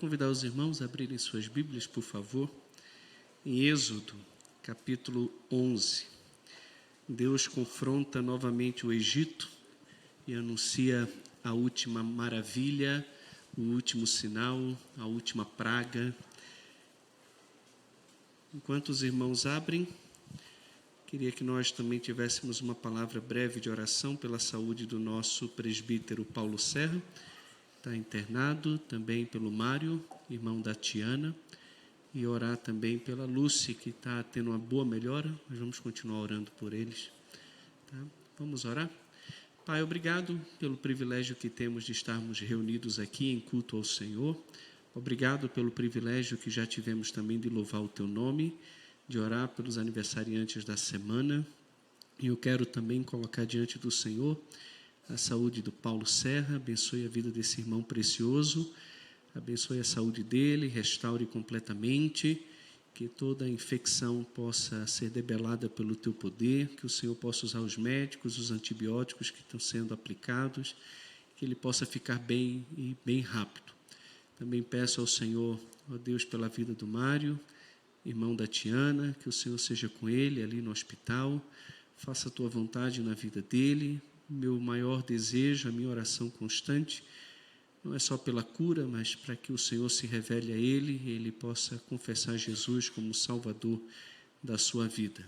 convidar os irmãos a abrirem suas Bíblias, por favor, em Êxodo, capítulo 11. Deus confronta novamente o Egito e anuncia a última maravilha, o último sinal, a última praga. Enquanto os irmãos abrem, queria que nós também tivéssemos uma palavra breve de oração pela saúde do nosso presbítero Paulo Serra, está internado, também pelo Mário, irmão da Tiana, e orar também pela Lúcia, que está tendo uma boa melhora. Nós vamos continuar orando por eles. Tá? Vamos orar? Pai, obrigado pelo privilégio que temos de estarmos reunidos aqui em culto ao Senhor. Obrigado pelo privilégio que já tivemos também de louvar o Teu nome, de orar pelos aniversariantes da semana. E eu quero também colocar diante do Senhor a saúde do Paulo Serra. Abençoe a vida desse irmão precioso, abençoe a saúde dele, restaure completamente, que toda infecção possa ser debelada pelo Teu poder, que o Senhor possa usar os médicos, os antibióticos que estão sendo aplicados, que ele possa ficar bem e bem rápido. Também peço ao Senhor, ó Deus, pela vida do Mário, irmão da Tiana, que o Senhor seja com ele ali no hospital, faça a Tua vontade na vida dele. Meu maior desejo, a minha oração constante, não é só pela cura, mas para que o Senhor se revele a ele e ele possa confessar Jesus como Salvador da sua vida.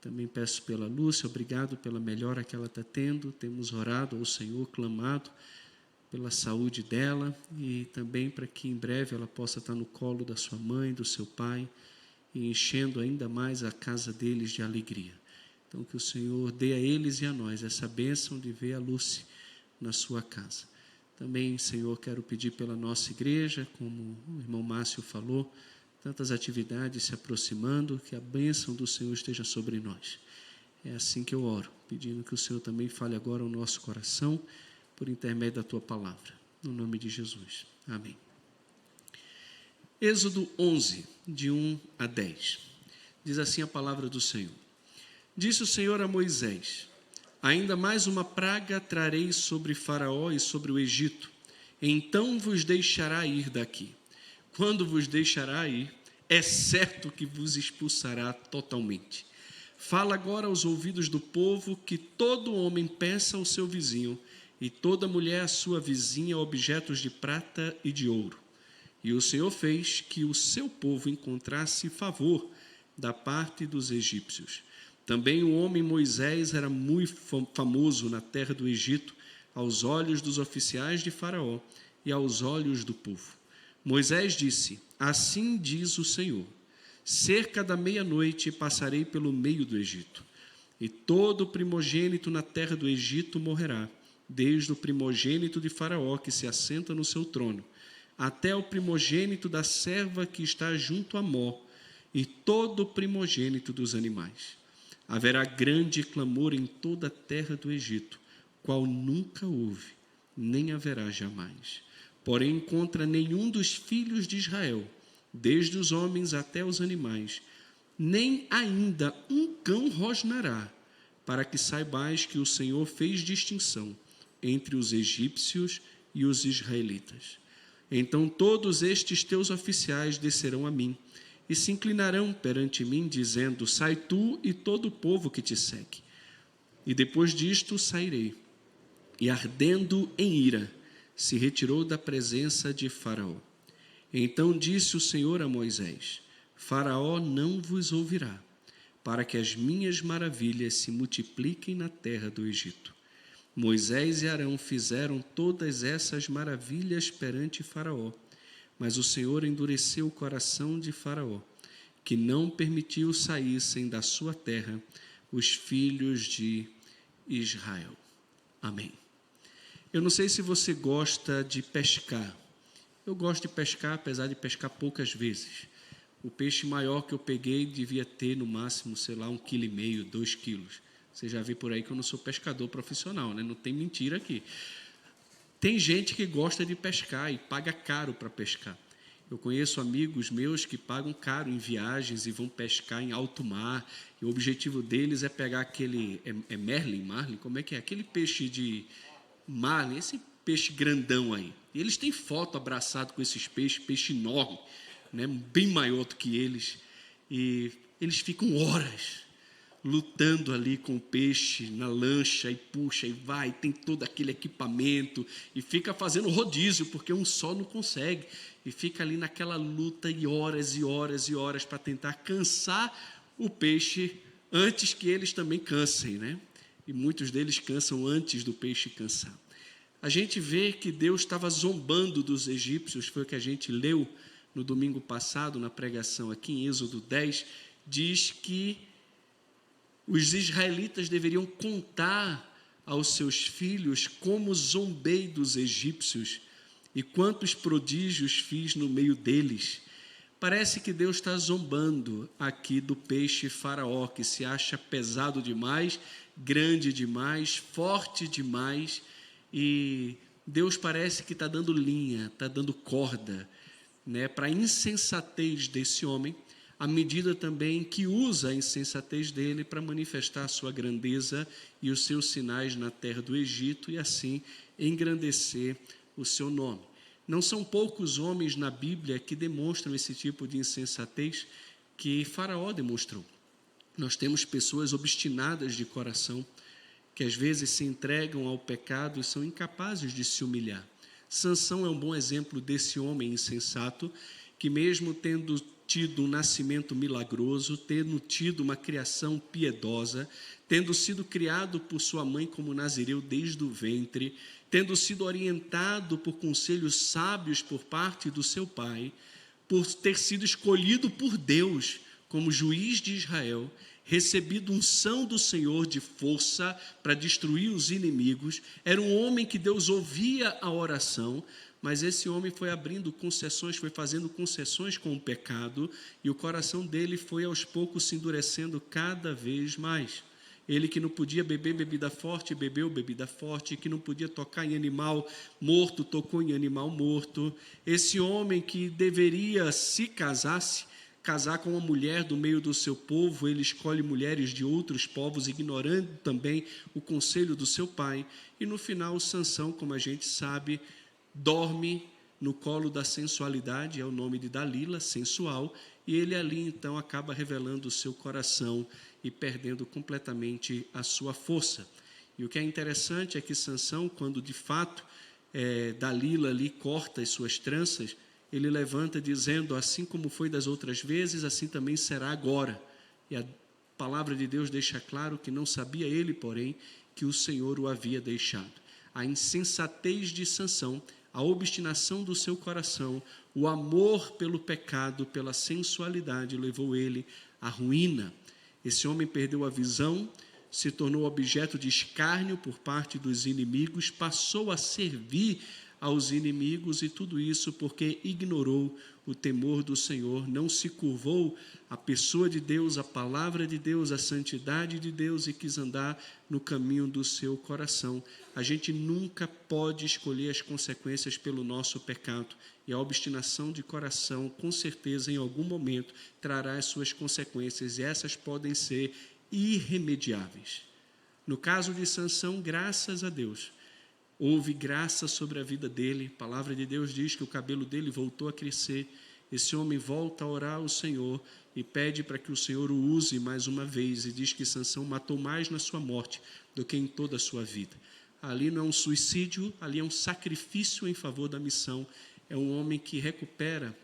Também peço pela Lúcia, obrigado pela melhora que ela está tendo. Temos orado ao Senhor, clamado pela saúde dela e também para que em breve ela possa estar no colo da sua mãe, do seu pai, e enchendo ainda mais a casa deles de alegria. Então, que o Senhor dê a eles e a nós essa bênção de ver a Lúcia na sua casa. Também, Senhor, quero pedir pela nossa igreja, como o irmão Márcio falou, tantas atividades se aproximando, que a bênção do Senhor esteja sobre nós. É assim que eu oro, pedindo que o Senhor também fale agora ao nosso coração, por intermédio da Tua palavra. No nome de Jesus. Amém. Êxodo 11, de 1 a 10. Diz assim a palavra do Senhor. Disse o Senhor a Moisés: ainda mais uma praga trarei sobre Faraó e sobre o Egito, então vos deixará ir daqui. Quando vos deixará ir, é certo que vos expulsará totalmente. Fala agora aos ouvidos do povo que todo homem peça ao seu vizinho e toda mulher à sua vizinha objetos de prata e de ouro. E o Senhor fez que o seu povo encontrasse favor da parte dos egípcios. Também o homem Moisés era muito famoso na terra do Egito, aos olhos dos oficiais de Faraó e aos olhos do povo. Moisés disse: assim diz o Senhor, cerca da meia-noite passarei pelo meio do Egito, e todo primogênito na terra do Egito morrerá, desde o primogênito de Faraó que se assenta no seu trono, até o primogênito da serva que está junto a Mó, e todo o primogênito dos animais. Haverá grande clamor em toda a terra do Egito, qual nunca houve, nem haverá jamais. Porém, contra nenhum dos filhos de Israel, desde os homens até os animais, nem ainda um cão rosnará, para que saibais que o Senhor fez distinção entre os egípcios e os israelitas. Então todos estes teus oficiais descerão a mim, e se inclinarão perante mim, dizendo: sai tu e todo o povo que te segue. E depois disto sairei. E ardendo em ira, se retirou da presença de Faraó. Então disse o Senhor a Moisés: Faraó não vos ouvirá, para que as minhas maravilhas se multipliquem na terra do Egito. Moisés e Arão fizeram todas essas maravilhas perante Faraó. Mas o Senhor endureceu o coração de Faraó, que não permitiu saíssem da sua terra os filhos de Israel. Amém. Eu não sei se você gosta de pescar. Eu gosto de pescar, apesar de pescar poucas vezes. O peixe maior que eu peguei devia ter no máximo, 1,5 kg, 2 quilos. Você já viu por aí que eu não sou pescador profissional, né? Não tem mentira aqui. Tem gente que gosta de pescar e paga caro para pescar. Eu conheço amigos meus que pagam caro em viagens e vão pescar em alto mar. E o objetivo deles é pegar aquele... marlin? Como é que é? Aquele peixe de marlin, esse peixe grandão aí. E eles têm foto abraçado com esses peixes, peixe enorme, né, bem maior do que eles. E eles ficam horas lutando ali com o peixe na lancha, e puxa, e vai, tem todo aquele equipamento, e fica fazendo rodízio, porque um só não consegue, e fica ali naquela luta, e horas e horas e horas, para tentar cansar o peixe, antes que eles também cansem, né? E muitos deles cansam antes do peixe cansar. A gente vê que Deus estava zombando dos egípcios, foi o que a gente leu no domingo passado, na pregação aqui em Êxodo 10, diz que os israelitas deveriam contar aos seus filhos como zombei dos egípcios e quantos prodígios fiz no meio deles. Parece que Deus está zombando aqui do peixe faraó, que se acha pesado demais, grande demais, forte demais, e Deus parece que está dando linha, está dando corda, né, para a insensatez desse homem, à medida também que usa a insensatez dele para manifestar a sua grandeza e os seus sinais na terra do Egito e assim engrandecer o seu nome. Não são poucos homens na Bíblia que demonstram esse tipo de insensatez que Faraó demonstrou. Nós temos pessoas obstinadas de coração, que às vezes se entregam ao pecado e são incapazes de se humilhar. Sansão é um bom exemplo desse homem insensato, que mesmo tendo tido um nascimento milagroso, tendo tido uma criação piedosa, tendo sido criado por sua mãe como nazireu desde o ventre, tendo sido orientado por conselhos sábios por parte do seu pai, por ter sido escolhido por Deus como juiz de Israel, recebido unção do Senhor de força para destruir os inimigos, era um homem que Deus ouvia a oração, mas esse homem foi abrindo concessões, foi fazendo concessões com o pecado, e o coração dele foi aos poucos se endurecendo cada vez mais. Ele que não podia beber bebida forte, bebeu bebida forte, que não podia tocar em animal morto, tocou em animal morto. Esse homem que deveria se casar com uma mulher do meio do seu povo, ele escolhe mulheres de outros povos, ignorando também o conselho do seu pai. E no final, Sansão, como a gente sabe, dorme no colo da sensualidade, é o nome de Dalila, sensual, e ele ali então acaba revelando o seu coração e perdendo completamente a sua força. E o que é interessante é que Sansão, quando de fato Dalila ali corta as suas tranças, ele levanta dizendo, assim como foi das outras vezes, assim também será agora. E a palavra de Deus deixa claro que não sabia ele, porém, que o Senhor o havia deixado. A insensatez de Sansão, a obstinação do seu coração, o amor pelo pecado, pela sensualidade, levou ele à ruína. Esse homem perdeu a visão, se tornou objeto de escárnio por parte dos inimigos, passou a servir aos inimigos, e tudo isso porque ignorou o temor do Senhor, não se curvou à pessoa de Deus, à palavra de Deus, à santidade de Deus, e quis andar no caminho do seu coração. A gente nunca pode escolher as consequências pelo nosso pecado, e a obstinação de coração, com certeza, em algum momento, trará as suas consequências, e essas podem ser irremediáveis. No caso de Sansão, graças a Deus, houve graça sobre a vida dele. A palavra de Deus diz que o cabelo dele voltou a crescer. Esse homem volta a orar ao Senhor e pede para que o Senhor o use mais uma vez, e diz que Sansão matou mais na sua morte do que em toda a sua vida. Ali não é um suicídio, ali é um sacrifício em favor da missão. É um homem que recupera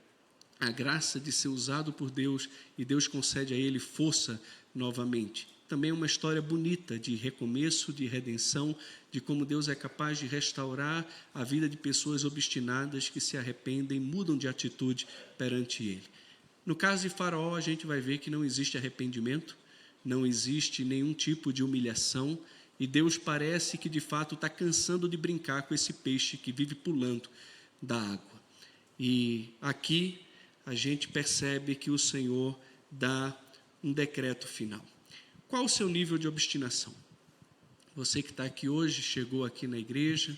a graça de ser usado por Deus, e Deus concede a ele força novamente. Também é uma história bonita de recomeço, de redenção, de como Deus é capaz de restaurar a vida de pessoas obstinadas que se arrependem, mudam de atitude perante Ele. No caso de Faraó, a gente vai ver que não existe arrependimento, não existe nenhum tipo de humilhação, e Deus parece que de fato está cansando de brincar com esse peixe que vive pulando da água. E aqui a gente percebe que o Senhor dá um decreto final. Qual o seu nível de obstinação? Você que está aqui hoje, chegou aqui na igreja,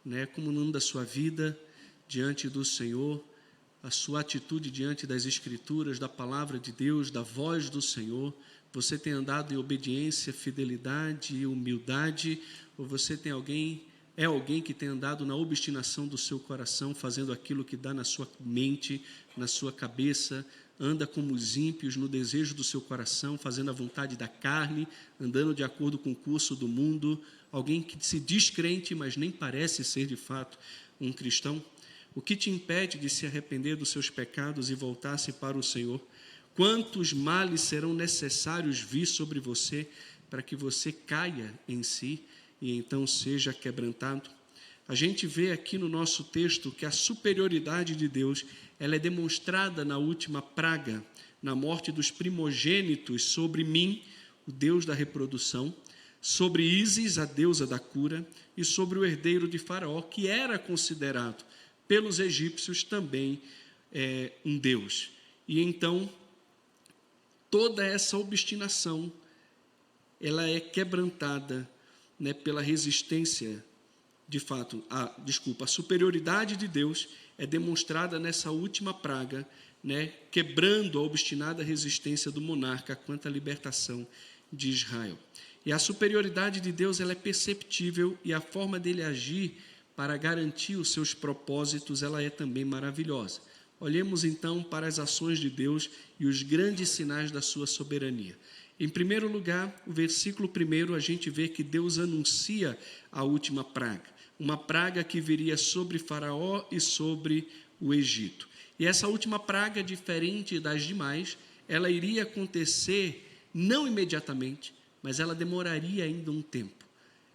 né, como anda a sua vida diante do Senhor, a sua atitude diante das Escrituras, da palavra de Deus, da voz do Senhor? Você tem andado em obediência, fidelidade e humildade? Ou você tem alguém É alguém que tem andado na obstinação do seu coração, fazendo aquilo que dá na sua mente, na sua cabeça, anda como os ímpios no desejo do seu coração, fazendo a vontade da carne, andando de acordo com o curso do mundo, alguém que se diz crente, mas nem parece ser de fato um cristão? O que te impede de se arrepender dos seus pecados e voltar-se para o Senhor? Quantos males serão necessários vir sobre você para que você caia em si e então seja quebrantado? A gente vê aqui no nosso texto que a superioridade de Deus, ela é demonstrada na última praga, na morte dos primogênitos sobre mim, o Deus da reprodução, sobre Ísis, a deusa da cura, e sobre o herdeiro de Faraó, que era considerado pelos egípcios também um deus. E então, toda essa obstinação, ela é quebrantada, né, pela resistência, de fato, a superioridade de Deus é demonstrada nessa última praga, né, quebrando a obstinada resistência do monarca quanto à libertação de Israel. E a superioridade de Deus, ela é perceptível, e a forma dele agir para garantir os seus propósitos, ela é também maravilhosa. Olhemos então para as ações de Deus e os grandes sinais da sua soberania. Em primeiro lugar, o versículo 1, a gente vê que Deus anuncia a última praga, uma praga que viria sobre Faraó e sobre o Egito. E essa última praga, diferente das demais, ela iria acontecer não imediatamente, mas ela demoraria ainda um tempo.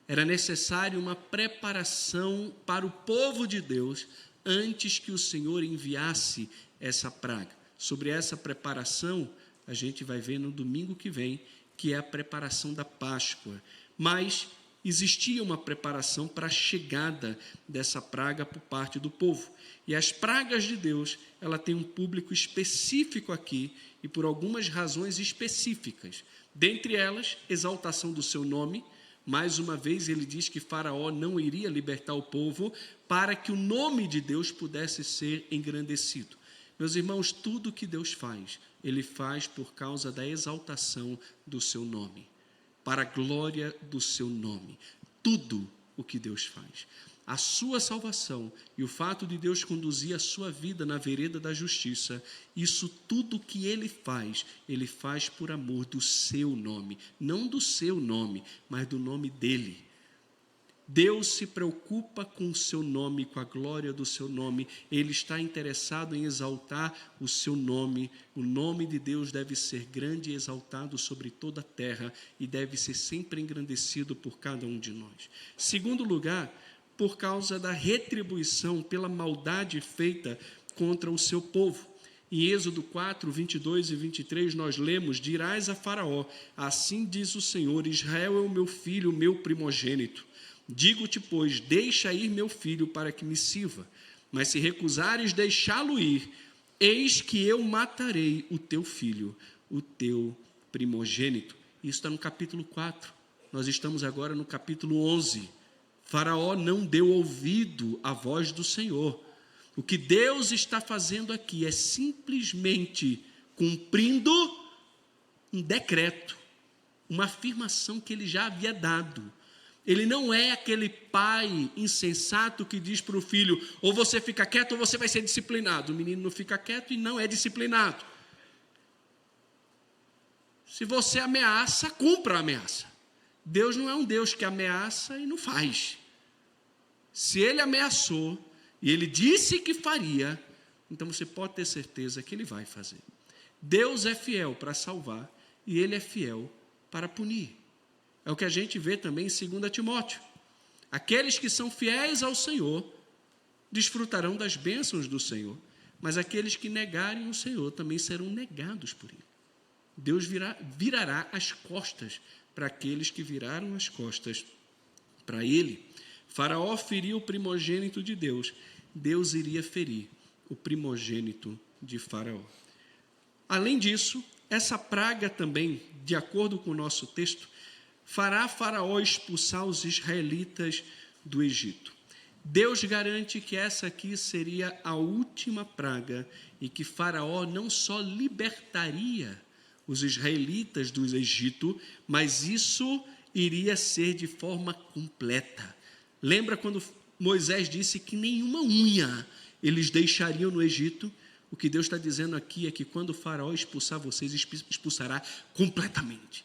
Era necessário uma preparação para o povo de Deus antes que o Senhor enviasse essa praga. Sobre essa preparação, a gente vai ver no domingo que vem, que é a preparação da Páscoa. Mas existia uma preparação para a chegada dessa praga por parte do povo. E as pragas de Deus, ela tem um público específico aqui e por algumas razões específicas. Dentre elas, exaltação do seu nome. Mais uma vez, ele diz que Faraó não iria libertar o povo para que o nome de Deus pudesse ser engrandecido. Meus irmãos, tudo que Deus faz, Ele faz por causa da exaltação do seu nome, para a glória do seu nome. Tudo o que Deus faz. A sua salvação e o fato de Deus conduzir a sua vida na vereda da justiça, isso tudo que Ele faz por amor do seu nome. Não do seu nome, mas do nome dEle. Deus se preocupa com o seu nome, com a glória do seu nome. Ele está interessado em exaltar o seu nome. O nome de Deus deve ser grande e exaltado sobre toda a terra e deve ser sempre engrandecido por cada um de nós. Segundo lugar, por causa da retribuição pela maldade feita contra o seu povo. Em Êxodo 4, 22 e 23, nós lemos: dirás a Faraó, assim diz o Senhor, Israel é o meu filho, o meu primogênito. Digo-te, pois, deixa ir meu filho para que me sirva, mas se recusares deixá-lo ir, eis que eu matarei o teu filho, o teu primogênito. Isso está no capítulo 4, nós estamos agora no capítulo 11. Faraó não deu ouvido à voz do Senhor. O que Deus está fazendo aqui é simplesmente cumprindo um decreto, uma afirmação que ele já havia dado. Ele não é aquele pai insensato que diz para o filho, ou você fica quieto ou você vai ser disciplinado. O menino não fica quieto e não é disciplinado. Se você ameaça, cumpra a ameaça. Deus não é um Deus que ameaça e não faz. Se ele ameaçou e ele disse que faria, então você pode ter certeza que ele vai fazer. Deus é fiel para salvar e ele é fiel para punir. É o que a gente vê também em 2 Timóteo. Aqueles que são fiéis ao Senhor desfrutarão das bênçãos do Senhor, mas aqueles que negarem o Senhor também serão negados por ele. Deus virará as costas para aqueles que viraram as costas para ele. Faraó feriu o primogênito de Deus, Deus iria ferir o primogênito de Faraó. Além disso, essa praga também, de acordo com o nosso texto, fará Faraó expulsar os israelitas do Egito. Deus garante que essa aqui seria a última praga e que Faraó não só libertaria os israelitas do Egito, mas isso iria ser de forma completa. Lembra quando Moisés disse que nenhuma unha eles deixariam no Egito? O que Deus está dizendo aqui é que quando o faraó expulsar vocês, expulsará completamente.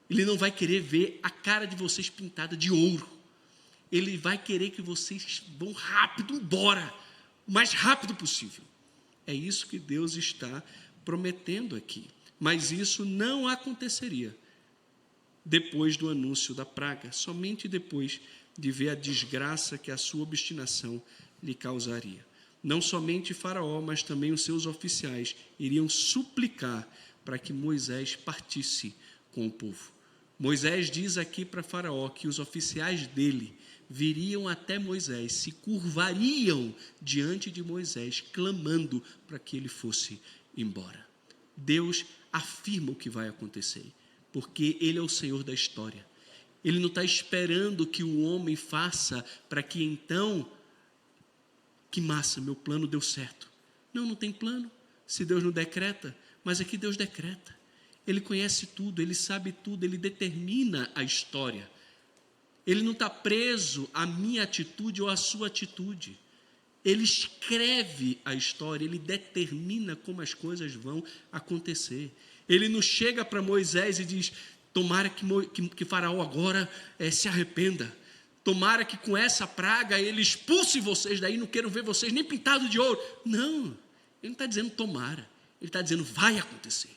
Ele não vai querer ver a cara de vocês pintada de ouro. Ele vai querer que vocês vão rápido embora, o mais rápido possível. É isso que Deus está prometendo aqui. Mas isso não aconteceria depois do anúncio da praga, somente depois de ver a desgraça que a sua obstinação lhe causaria. Não somente Faraó, mas também os seus oficiais iriam suplicar para que Moisés partisse com o povo. Moisés diz aqui para Faraó que os oficiais dele viriam até Moisés, se curvariam diante de Moisés, clamando para que ele fosse embora. Deus afirma o que vai acontecer, porque Ele é o Senhor da história. Ele não está esperando que o homem faça para que então, que massa, meu plano deu certo. Não, não tem plano, se Deus não decreta, mas aqui Deus decreta. Ele conhece tudo, Ele sabe tudo, Ele determina a história. Ele não está preso à minha atitude ou à sua atitude. Ele escreve a história, ele determina como as coisas vão acontecer. Ele não chega para Moisés e diz, tomara que Faraó agora se arrependa. Tomara que com essa praga ele expulse vocês daí, não quero ver vocês nem pintados de ouro. Não, ele não está dizendo tomara, ele está dizendo vai acontecer.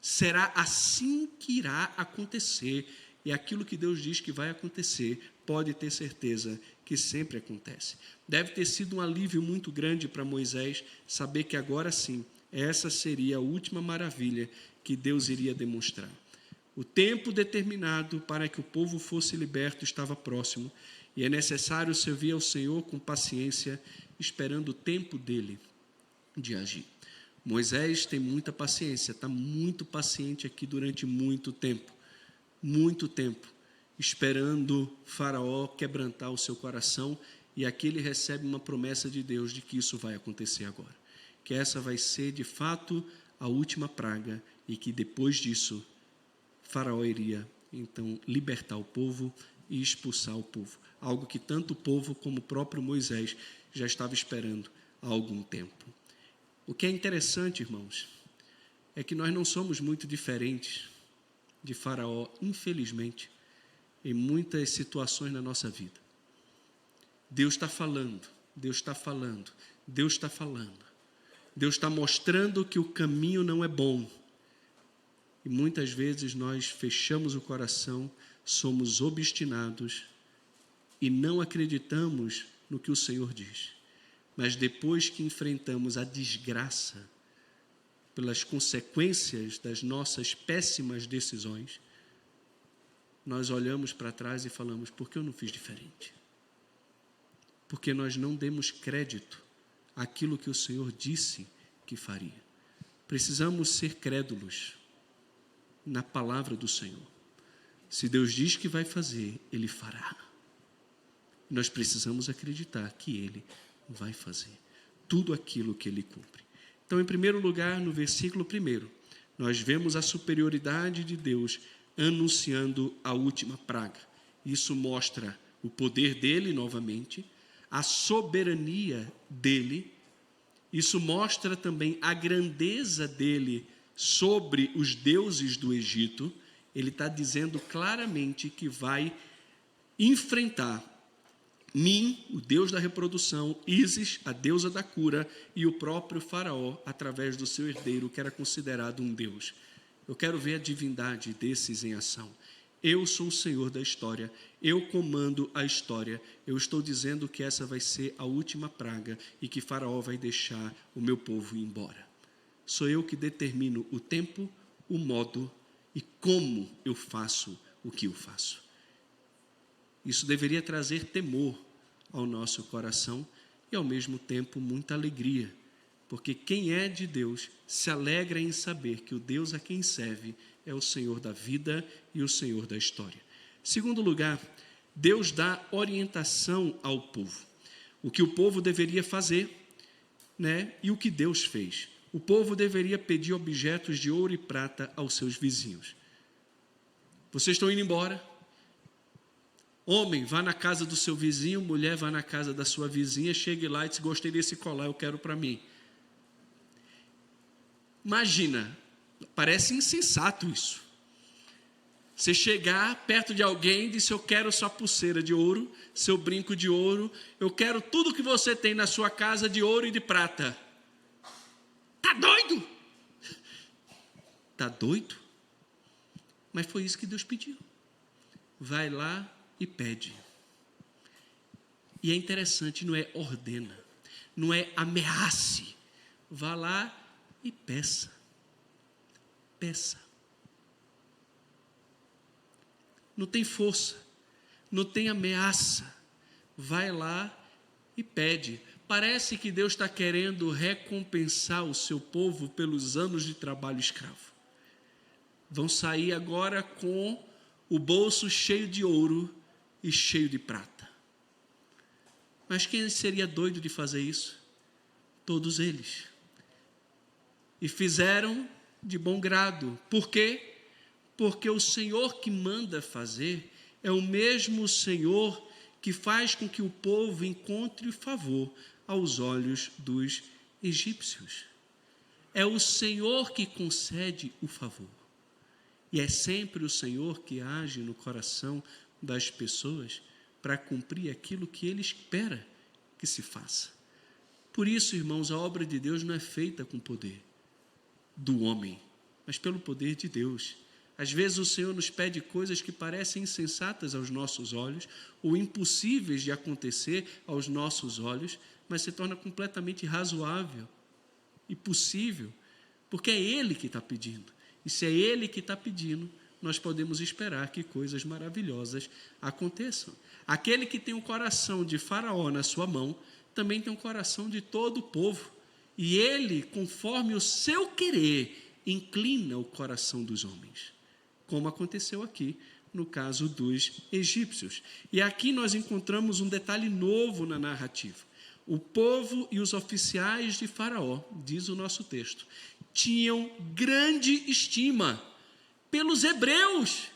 Será assim que irá acontecer. E aquilo que Deus diz que vai acontecer, pode ter certeza que sempre acontece. Deve ter sido um alívio muito grande para Moisés saber que agora sim, essa seria a última maravilha que Deus iria demonstrar. O tempo determinado para que o povo fosse liberto estava próximo, e é necessário servir ao Senhor com paciência, esperando o tempo dele de agir. Moisés tem muita paciência, está muito paciente aqui durante muito tempo, esperando Faraó quebrantar o seu coração, e aqui ele recebe uma promessa de Deus de que isso vai acontecer agora, que essa vai ser de fato a última praga, e que depois disso Faraó iria então libertar o povo e expulsar o povo, algo que tanto o povo como o próprio Moisés já estava esperando há algum tempo. O que é interessante, irmãos, é que nós não somos muito diferentes de Faraó, infelizmente, em muitas situações na nossa vida. Deus está falando, Deus está falando, Deus está falando. Deus está mostrando que o caminho não é bom. E muitas vezes nós fechamos o coração, somos obstinados e não acreditamos no que o Senhor diz. Mas depois que enfrentamos a desgraça, pelas consequências das nossas péssimas decisões, nós olhamos para trás e falamos, por que eu não fiz diferente? Porque nós não demos crédito àquilo que o Senhor disse que faria. Precisamos ser crédulos na palavra do Senhor. Se Deus diz que vai fazer, Ele fará. Nós precisamos acreditar que Ele vai fazer tudo aquilo que Ele cumpre. Então, em primeiro lugar, no versículo 1, nós vemos a superioridade de Deus anunciando a última praga. Isso mostra o poder dele, novamente, a soberania dele. Isso mostra também a grandeza dele sobre os deuses do Egito. Ele está dizendo claramente que vai enfrentar Min, o deus da reprodução, Ísis, a deusa da cura, e o próprio Faraó, através do seu herdeiro, que era considerado um deus. Eu quero ver a divindade desses em ação. Eu sou o Senhor da história, eu comando a história. Eu estou dizendo que essa vai ser a última praga e que Faraó vai deixar o meu povo ir embora. Sou eu que determino o tempo, o modo e como eu faço o que eu faço. Isso deveria trazer temor ao nosso coração e, ao mesmo tempo, muita alegria, porque quem é de Deus se alegra em saber que o Deus a quem serve é o Senhor da vida e o Senhor da história. Segundo lugar, Deus dá orientação ao povo. O que o povo deveria fazer, e o que Deus fez. O povo deveria pedir objetos de ouro e prata aos seus vizinhos. Vocês estão indo embora. Homem, vá na casa do seu vizinho, mulher, vá na casa da sua vizinha, chegue lá e diz, gostei desse colar, eu quero para mim. Imagina, parece insensato isso. Você chegar perto de alguém e dizer, eu quero sua pulseira de ouro, seu brinco de ouro, eu quero tudo que você tem na sua casa de ouro e de prata. Tá doido? Tá doido? Mas foi isso que Deus pediu. Vai lá e pede. E é interessante, não é ordena, não é ameace. Vá lá e peça. Peça. Não tem força, não tem ameaça. Vai lá e pede. Parece que Deus está querendo recompensar o seu povo pelos anos de trabalho escravo. Vão sair agora com o bolso cheio de ouro e cheio de prata. Mas quem seria doido de fazer isso? Todos eles. E fizeram de bom grado. Por quê? Porque o Senhor que manda fazer é o mesmo Senhor que faz com que o povo encontre favor aos olhos dos egípcios. É o Senhor que concede o favor. E é sempre o Senhor que age no coração das pessoas para cumprir aquilo que Ele espera que se faça. Por isso, irmãos, a obra de Deus não é feita com poder do homem, mas pelo poder de Deus. Às vezes o Senhor nos pede coisas que parecem insensatas aos nossos olhos, ou impossíveis de acontecer aos nossos olhos, mas se torna completamente razoável e possível, porque é Ele que está pedindo. E se é Ele que está pedindo, nós podemos esperar que coisas maravilhosas aconteçam. Aquele que tem o coração de Faraó na sua mão, também tem o coração de todo o povo. E ele, conforme o seu querer, inclina o coração dos homens, como aconteceu aqui no caso dos egípcios. E aqui nós encontramos um detalhe novo na narrativa. O povo e os oficiais de Faraó, diz o nosso texto, tinham grande estima pelos hebreus,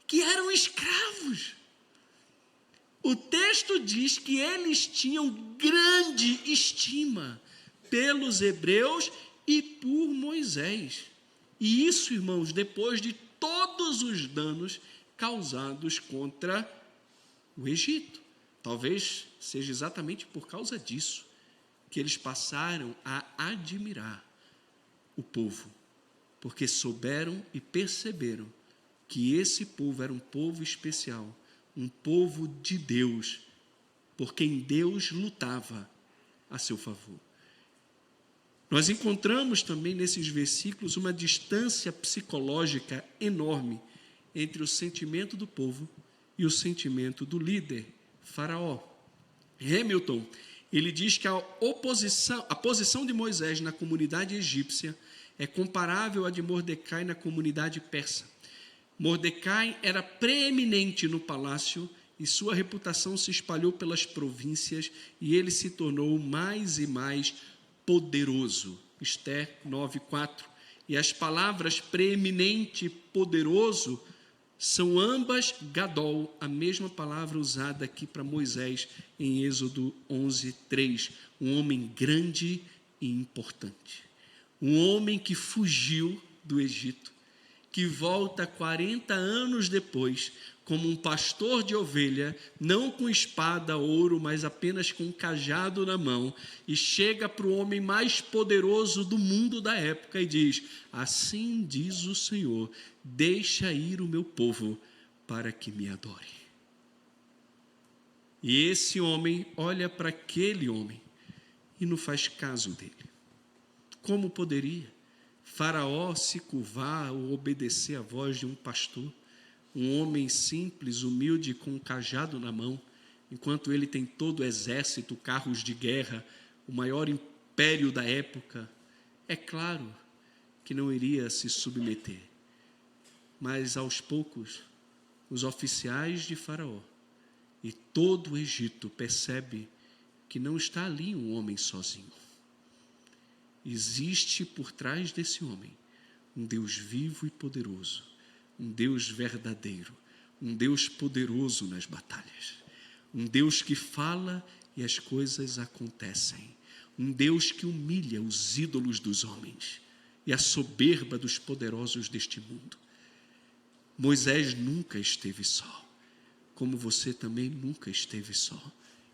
que eram escravos. O texto diz que eles tinham grande estima pelos hebreus e por Moisés. E isso, irmãos, depois de todos os danos causados contra o Egito. Talvez seja exatamente por causa disso que eles passaram a admirar o povo, porque souberam e perceberam que esse povo era um povo especial, um povo de Deus, por quem Deus lutava a seu favor. Nós encontramos também nesses versículos uma distância psicológica enorme entre o sentimento do povo e o sentimento do líder, Faraó. Hamilton, ele diz que a posição de Moisés na comunidade egípcia é comparável à de Mordecai na comunidade persa. Mordecai era preeminente no palácio e sua reputação se espalhou pelas províncias e ele se tornou mais e mais poderoso. Esther 9:4. E as palavras preeminente e poderoso são ambas gadol, a mesma palavra usada aqui para Moisés em Êxodo 11:3. Um homem grande e importante. Um homem que fugiu do Egito, que volta 40 anos depois, como um pastor de ovelha, não com espada, ouro, mas apenas com um cajado na mão, e chega para o homem mais poderoso do mundo da época e diz: assim diz o Senhor, deixa ir o meu povo para que me adore. E esse homem olha para aquele homem e não faz caso dele. Como poderia Faraó se curvar ou obedecer à voz de um pastor, um homem simples, humilde, com um cajado na mão, enquanto ele tem todo o exército, carros de guerra, o maior império da época? É claro que não iria se submeter. Mas aos poucos, os oficiais de Faraó e todo o Egito percebe que não está ali um homem sozinho. Existe por trás desse homem um Deus vivo e poderoso, um Deus verdadeiro, um Deus poderoso nas batalhas, um Deus que fala e as coisas acontecem, um Deus que humilha os ídolos dos homens e a soberba dos poderosos deste mundo. Moisés nunca esteve só, como você também nunca esteve só,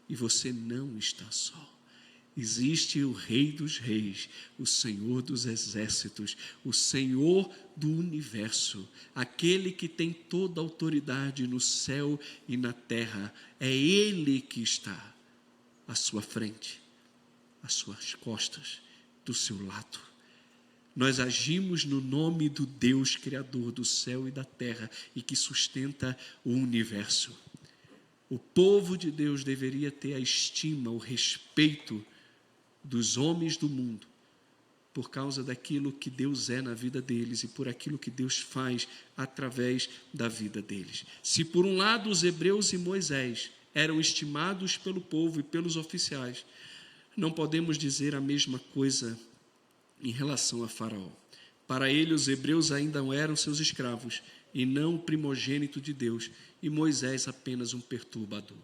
e você não está só. Existe o Rei dos Reis, o Senhor dos Exércitos, o Senhor do Universo, aquele que tem toda a autoridade no céu e na terra. É Ele que está à sua frente, às suas costas, do seu lado. Nós agimos no nome do Deus Criador do céu e da terra e que sustenta o universo. O povo de Deus deveria ter a estima, o respeito dos homens do mundo, por causa daquilo que Deus é na vida deles e por aquilo que Deus faz através da vida deles. Se por um lado os hebreus e Moisés eram estimados pelo povo e pelos oficiais, não podemos dizer a mesma coisa em relação a Faraó. Para ele, os hebreus ainda eram seus escravos e não o primogênito de Deus, e Moisés apenas um perturbador.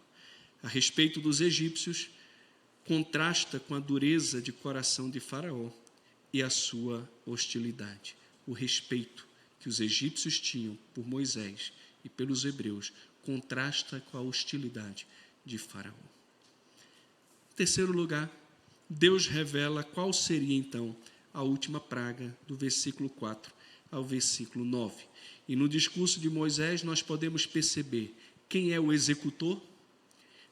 A respeito dos egípcios, contrasta com a dureza de coração de Faraó e a sua hostilidade. O respeito que os egípcios tinham por Moisés e pelos hebreus contrasta com a hostilidade de Faraó. Em terceiro lugar, Deus revela qual seria então a última praga, do versículo 4 ao versículo 9. E no discurso de Moisés nós podemos perceber quem é o executor,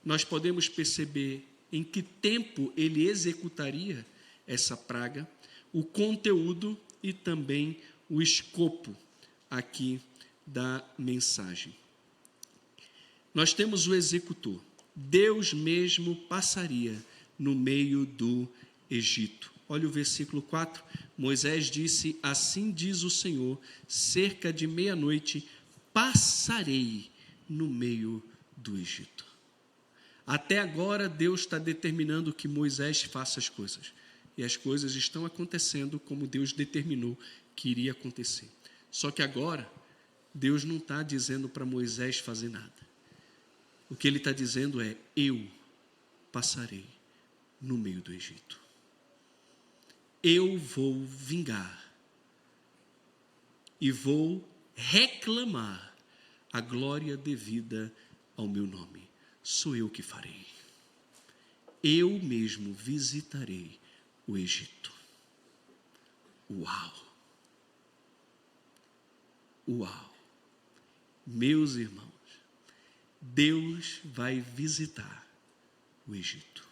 nós podemos perceber em que tempo ele executaria essa praga, o conteúdo e também o escopo aqui da mensagem. Nós temos o executor. Deus mesmo passaria no meio do Egito. Olha o versículo 4. Moisés disse: assim diz o Senhor, cerca de meia-noite passarei no meio do Egito. Até agora, Deus está determinando que Moisés faça as coisas. E as coisas estão acontecendo como Deus determinou que iria acontecer. Só que agora, Deus não está dizendo para Moisés fazer nada. O que ele está dizendo é: eu passarei no meio do Egito. Eu vou vingar e vou reclamar a glória devida ao meu nome. Sou eu que farei. Eu mesmo visitarei o Egito. Uau! Uau! Meus irmãos, Deus vai visitar o Egito.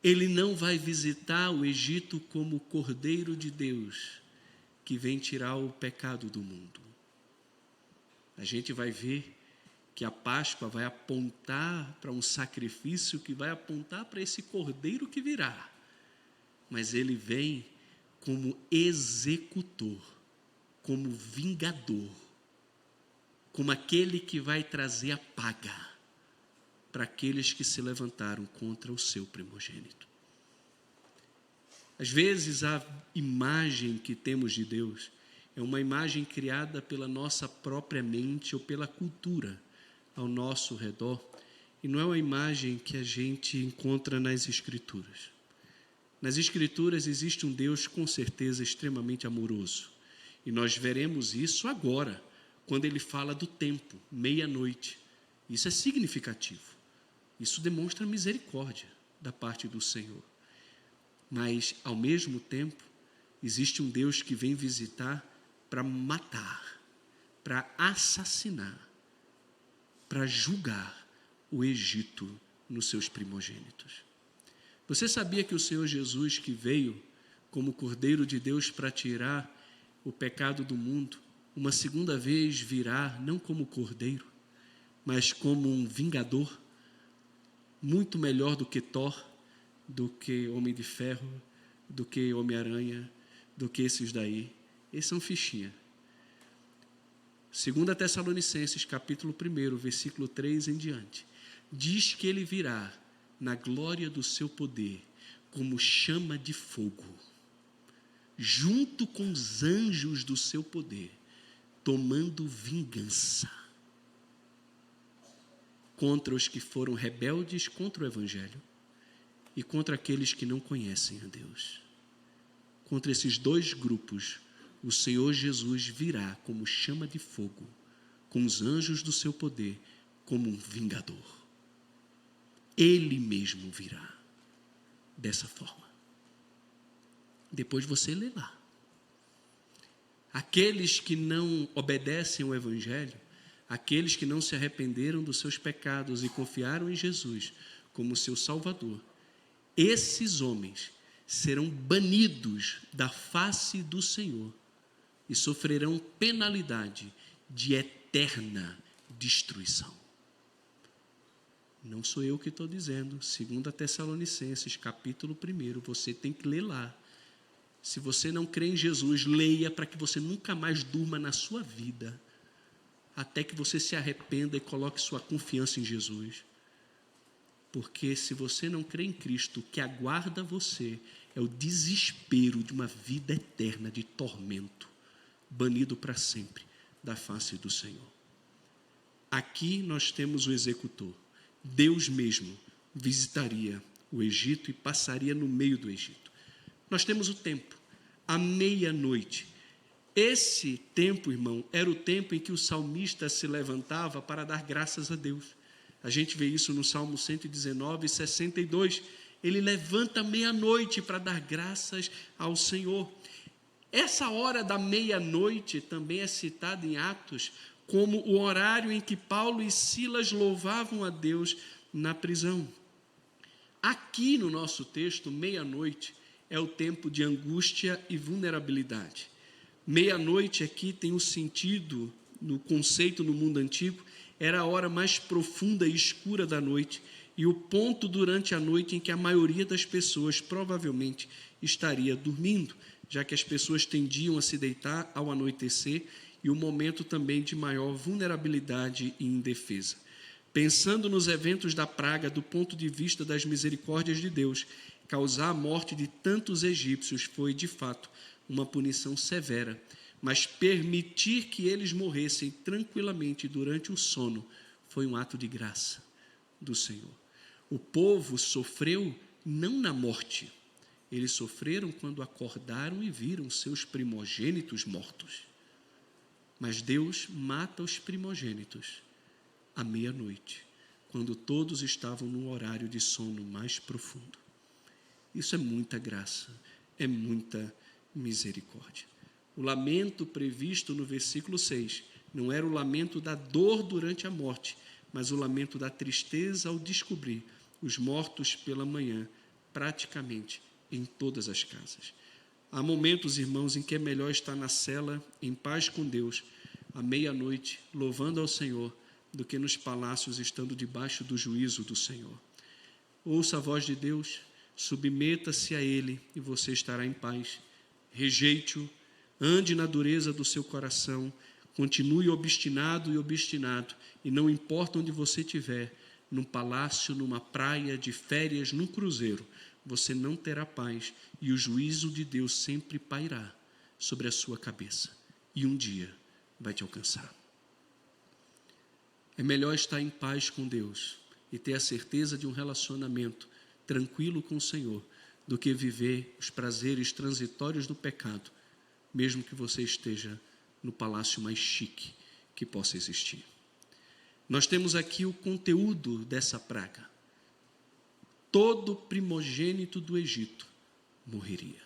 Ele não vai visitar o Egito como o Cordeiro de Deus que vem tirar o pecado do mundo. A gente vai ver que a Páscoa vai apontar para um sacrifício que vai apontar para esse Cordeiro que virá. Mas ele vem como executor, como vingador, como aquele que vai trazer a paga para aqueles que se levantaram contra o seu primogênito. Às vezes a imagem que temos de Deus é uma imagem criada pela nossa própria mente ou pela cultura ao nosso redor, e não é uma imagem que a gente encontra nas Escrituras. Nas Escrituras existe um Deus com certeza extremamente amoroso, e nós veremos isso agora, quando ele fala do tempo, meia-noite. Isso é significativo, isso demonstra misericórdia da parte do Senhor. Mas, ao mesmo tempo, existe um Deus que vem visitar para matar, para assassinar, para julgar o Egito nos seus primogênitos. Você sabia que o Senhor Jesus, que veio como Cordeiro de Deus para tirar o pecado do mundo, uma segunda vez virá não como Cordeiro, mas como um vingador, muito melhor do que Thor, do que Homem de Ferro, do que Homem-Aranha, do que esses daí. Esses são fichinha. 2 Tessalonicenses, capítulo 1, versículo 3 em diante, diz que ele virá na glória do seu poder, como chama de fogo, junto com os anjos do seu poder. tomando vingança contra os que foram rebeldes contra o Evangelho e contra aqueles que não conhecem a Deus. Contra esses dois grupos, o Senhor Jesus virá como chama de fogo, com os anjos do seu poder, como um vingador. Ele mesmo virá dessa forma. Depois você lê lá. Aqueles que não obedecem ao Evangelho, aqueles que não se arrependeram dos seus pecados e confiaram em Jesus como seu Salvador, esses homens serão banidos da face do Senhor e sofrerão penalidade de eterna destruição. Não sou eu que estou dizendo, 2 Tessalonicenses, capítulo 1, você tem que ler lá. Se você não crê em Jesus, leia para que você nunca mais durma na sua vida, até que você se arrependa e coloque sua confiança em Jesus. Porque se você não crê em Cristo, o que aguarda você é o desespero de uma vida eterna de tormento, banido para sempre da face do Senhor. Aqui nós temos o executor. Deus mesmo visitaria o Egito e passaria no meio do Egito. Nós temos o tempo, a meia-noite. Esse tempo, irmão, era o tempo em que o salmista se levantava para dar graças a Deus. A gente vê isso no Salmo 119, 62. Ele levanta meia-noite para dar graças ao Senhor. Essa hora da meia-noite também é citada em Atos como o horário em que Paulo e Silas louvavam a Deus na prisão. Aqui no nosso texto, meia-noite é o tempo de angústia e vulnerabilidade. Meia-noite aqui tem um sentido, no conceito no mundo antigo, era a hora mais profunda e escura da noite e o ponto durante a noite em que a maioria das pessoas provavelmente estaria dormindo, já que as pessoas tendiam a se deitar ao anoitecer e o momento também de maior vulnerabilidade e indefesa. Pensando nos eventos da praga do ponto de vista das misericórdias de Deus, causar a morte de tantos egípcios foi, de fato, uma punição severa, mas permitir que eles morressem tranquilamente durante o sono foi um ato de graça do Senhor. O povo sofreu não na morte, eles sofreram quando acordaram e viram seus primogênitos mortos. Mas Deus mata os primogênitos à meia-noite, quando todos estavam no horário de sono mais profundo. Isso é muita graça, é muita misericórdia. O lamento previsto no versículo 6 não era o lamento da dor durante a morte, mas o lamento da tristeza ao descobrir os mortos pela manhã, praticamente em todas as casas. Há momentos, irmãos, em que é melhor estar na cela, em paz com Deus, à meia-noite, louvando ao Senhor, do que nos palácios, estando debaixo do juízo do Senhor. Ouça a voz de Deus, submeta-se a Ele e você estará em paz. Rejeite-o, ande na dureza do seu coração, continue obstinado e obstinado, e não importa onde você estiver, num palácio, numa praia, de férias, num cruzeiro, você não terá paz e o juízo de Deus sempre pairá sobre a sua cabeça e um dia vai te alcançar. É melhor estar em paz com Deus e ter a certeza de um relacionamento tranquilo com o Senhor do que viver os prazeres transitórios do pecado, mesmo que você esteja no palácio mais chique que possa existir. Nós temos aqui o conteúdo dessa praga. Todo primogênito do Egito morreria.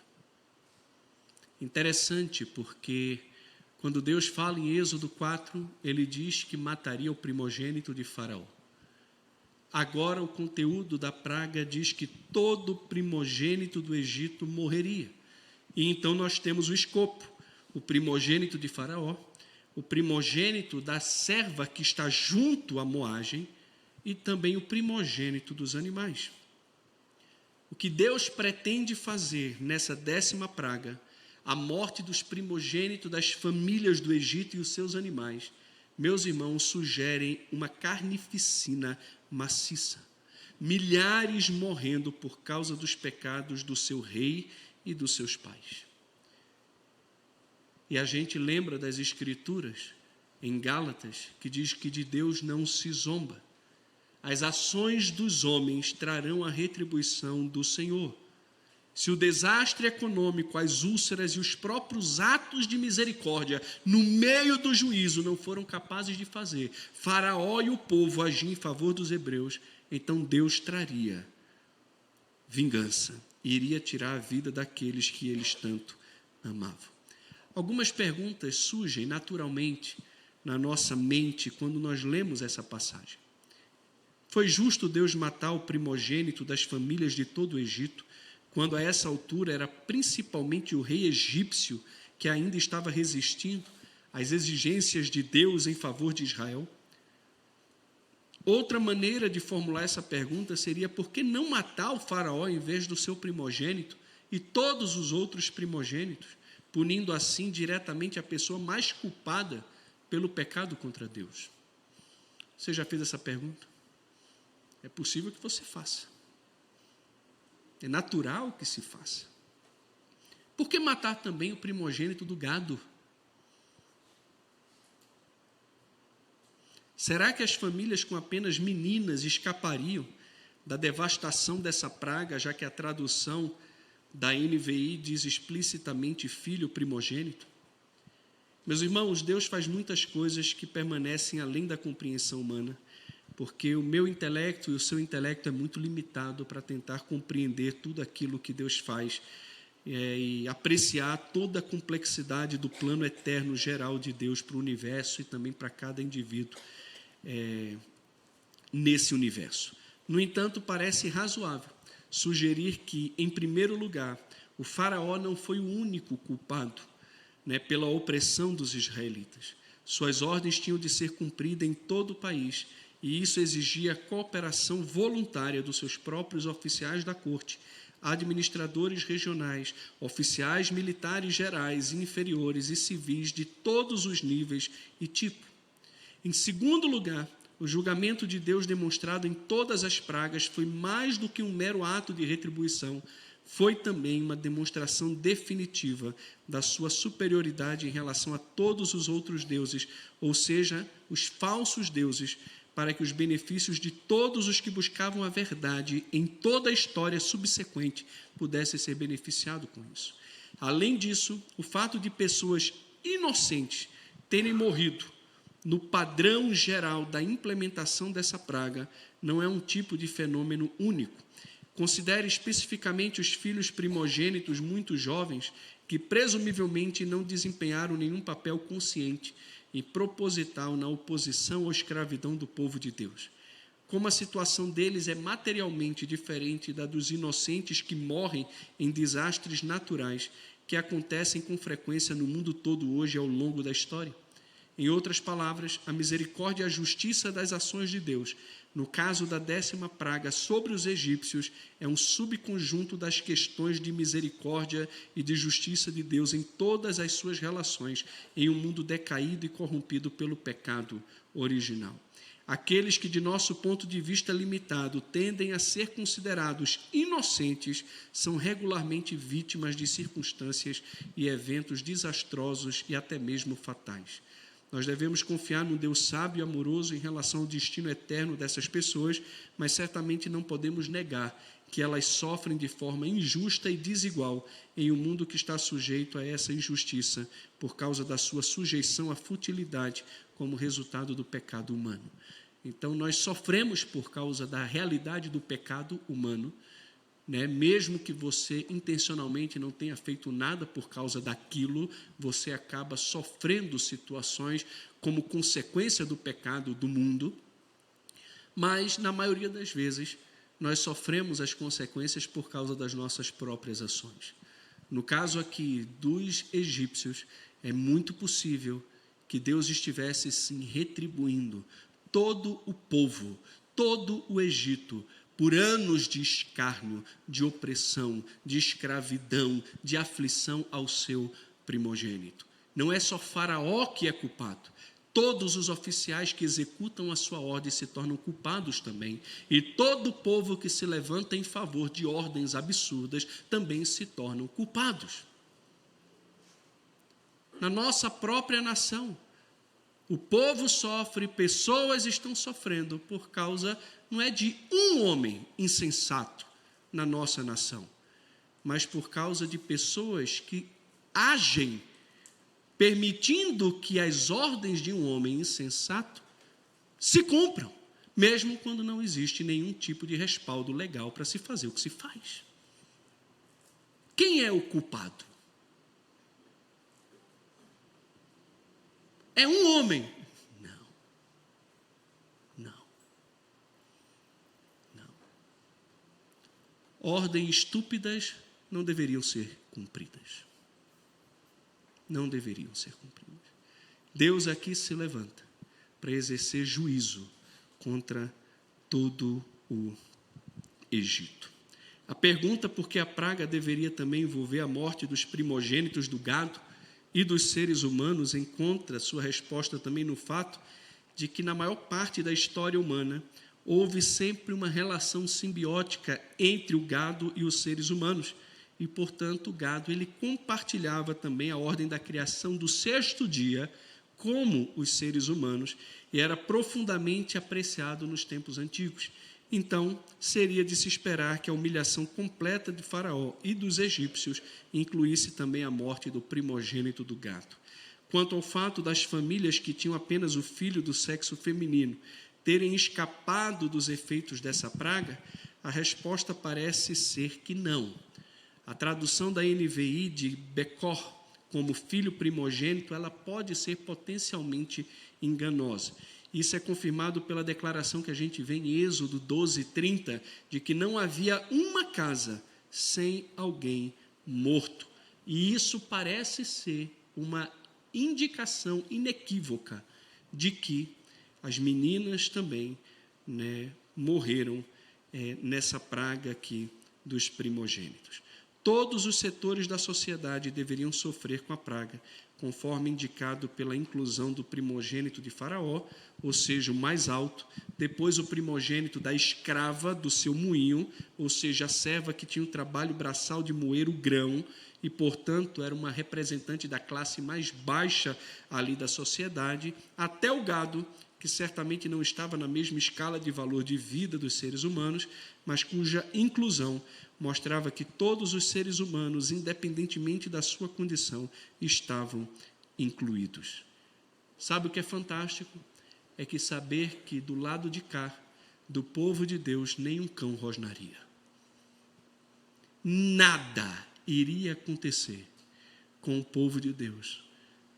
Interessante porque quando Deus fala em Êxodo 4, ele diz que mataria o primogênito de Faraó. Agora o conteúdo da praga diz que todo primogênito do Egito morreria. E então nós temos o escopo, o primogênito de Faraó, o primogênito da serva que está junto à moagem e também o primogênito dos animais. O que Deus pretende fazer nessa 10ª praga, a morte dos primogênitos das famílias do Egito e os seus animais, meus irmãos, sugerem uma carnificina maciça. Milhares morrendo por causa dos pecados do seu rei e dos seus pais. E a gente lembra das Escrituras, em Gálatas, que diz que de Deus não se zomba. As ações dos homens trarão a retribuição do Senhor. Se o desastre econômico, as úlceras e os próprios atos de misericórdia no meio do juízo não foram capazes de fazer Faraó e o povo agir em favor dos hebreus, então Deus traria vingança e iria tirar a vida daqueles que eles tanto amavam. Algumas perguntas surgem naturalmente na nossa mente quando nós lemos essa passagem. Foi justo Deus matar o primogênito das famílias de todo o Egito, quando a essa altura era principalmente o rei egípcio que ainda estava resistindo às exigências de Deus em favor de Israel? Outra maneira de formular essa pergunta seria: por que não matar o faraó em vez do seu primogênito e todos os outros primogênitos, punindo assim diretamente a pessoa mais culpada pelo pecado contra Deus? Você já fez essa pergunta? É possível que você faça. É natural que se faça. Por que matar também o primogênito do gado? Será que as famílias com apenas meninas escapariam da devastação dessa praga, já que a tradução da NVI diz explicitamente filho primogênito? Meus irmãos, Deus faz muitas coisas que permanecem além da compreensão humana, porque o meu intelecto e o seu intelecto é muito limitado para tentar compreender tudo aquilo que Deus faz e apreciar toda a complexidade do plano eterno geral de Deus para o universo e também para cada indivíduo nesse universo. No entanto, parece razoável sugerir que, em primeiro lugar, o faraó não foi o único culpado pela opressão dos israelitas. Suas ordens tinham de ser cumpridas em todo o país, e isso exigia a cooperação voluntária dos seus próprios oficiais da corte, administradores regionais, oficiais militares gerais, inferiores e civis de todos os níveis e tipo. Em segundo lugar, o julgamento de Deus demonstrado em todas as pragas foi mais do que um mero ato de retribuição, foi também uma demonstração definitiva da sua superioridade em relação a todos os outros deuses, ou seja, os falsos deuses, para que os benefícios de todos os que buscavam a verdade em toda a história subsequente pudessem ser beneficiados com isso. Além disso, o fato de pessoas inocentes terem morrido no padrão geral da implementação dessa praga não é um tipo de fenômeno único. Considere especificamente os filhos primogênitos muito jovens que presumivelmente não desempenharam nenhum papel consciente e proposital na oposição à escravidão do povo de Deus. Como a situação deles é materialmente diferente da dos inocentes que morrem em desastres naturais que acontecem com frequência no mundo todo hoje ao longo da história. Em outras palavras, a misericórdia e a justiça das ações de Deus, no caso da 10ª praga sobre os egípcios, é um subconjunto das questões de misericórdia e de justiça de Deus em todas as suas relações, em um mundo decaído e corrompido pelo pecado original. Aqueles que, de nosso ponto de vista limitado, tendem a ser considerados inocentes, são regularmente vítimas de circunstâncias e eventos desastrosos e até mesmo fatais. Nós devemos confiar num Deus sábio e amoroso em relação ao destino eterno dessas pessoas, mas certamente não podemos negar que elas sofrem de forma injusta e desigual em um mundo que está sujeito a essa injustiça por causa da sua sujeição à futilidade como resultado do pecado humano. Então, nós sofremos por causa da realidade do pecado humano, mesmo que você intencionalmente não tenha feito nada por causa daquilo, você acaba sofrendo situações como consequência do pecado do mundo, mas, na maioria das vezes, nós sofremos as consequências por causa das nossas próprias ações. No caso aqui dos egípcios, é muito possível que Deus estivesse, sim, retribuindo todo o povo, todo o Egito, por anos de escárnio, de opressão, de escravidão, de aflição ao seu primogênito. Não é só Faraó que é culpado. Todos os oficiais que executam a sua ordem se tornam culpados também. E todo o povo que se levanta em favor de ordens absurdas também se tornam culpados. na nossa própria nação. O povo sofre, pessoas estão sofrendo por causa, não é de um homem insensato na nossa nação, mas por causa de pessoas que agem permitindo que as ordens de um homem insensato se cumpram, mesmo quando não existe nenhum tipo de respaldo legal para se fazer o que se faz. Quem é o culpado? É um homem? Não. Ordens estúpidas não deveriam ser cumpridas. Não deveriam ser cumpridas. Deus aqui se levanta para exercer juízo contra todo o Egito. A pergunta por que a praga deveria também envolver a morte dos primogênitos do gado e dos seres humanos encontra sua resposta também no fato de que na maior parte da história humana houve sempre uma relação simbiótica entre o gado e os seres humanos e, portanto, o gado ele compartilhava também a ordem da criação do sexto dia como os seres humanos e era profundamente apreciado nos tempos antigos. Então, seria de se esperar que a humilhação completa de Faraó e dos egípcios incluísse também a morte do primogênito do gado. Quanto ao fato das famílias que tinham apenas o filho do sexo feminino terem escapado dos efeitos dessa praga, a resposta parece ser que não. A tradução da NVI de Becor como filho primogênito, ela pode ser potencialmente enganosa. Isso é confirmado pela declaração que a gente vê em Êxodo 12:30, de que não havia uma casa sem alguém morto. E isso parece ser uma indicação inequívoca de que as meninas também morreram nessa praga aqui dos primogênitos. Todos os setores da sociedade deveriam sofrer com a praga, conforme indicado pela inclusão do primogênito de Faraó, ou seja, o mais alto, depois o primogênito da escrava do seu moinho, ou seja, a serva que tinha o trabalho braçal de moer o grão, e, portanto, era uma representante da classe mais baixa ali da sociedade, até o gado, que certamente não estava na mesma escala de valor de vida dos seres humanos, mas cuja inclusão mostrava que todos os seres humanos, independentemente da sua condição, estavam incluídos. Sabe o que é fantástico? É que saber que do lado de cá, do povo de Deus, nem um cão rosnaria. Nada iria acontecer com o povo de Deus,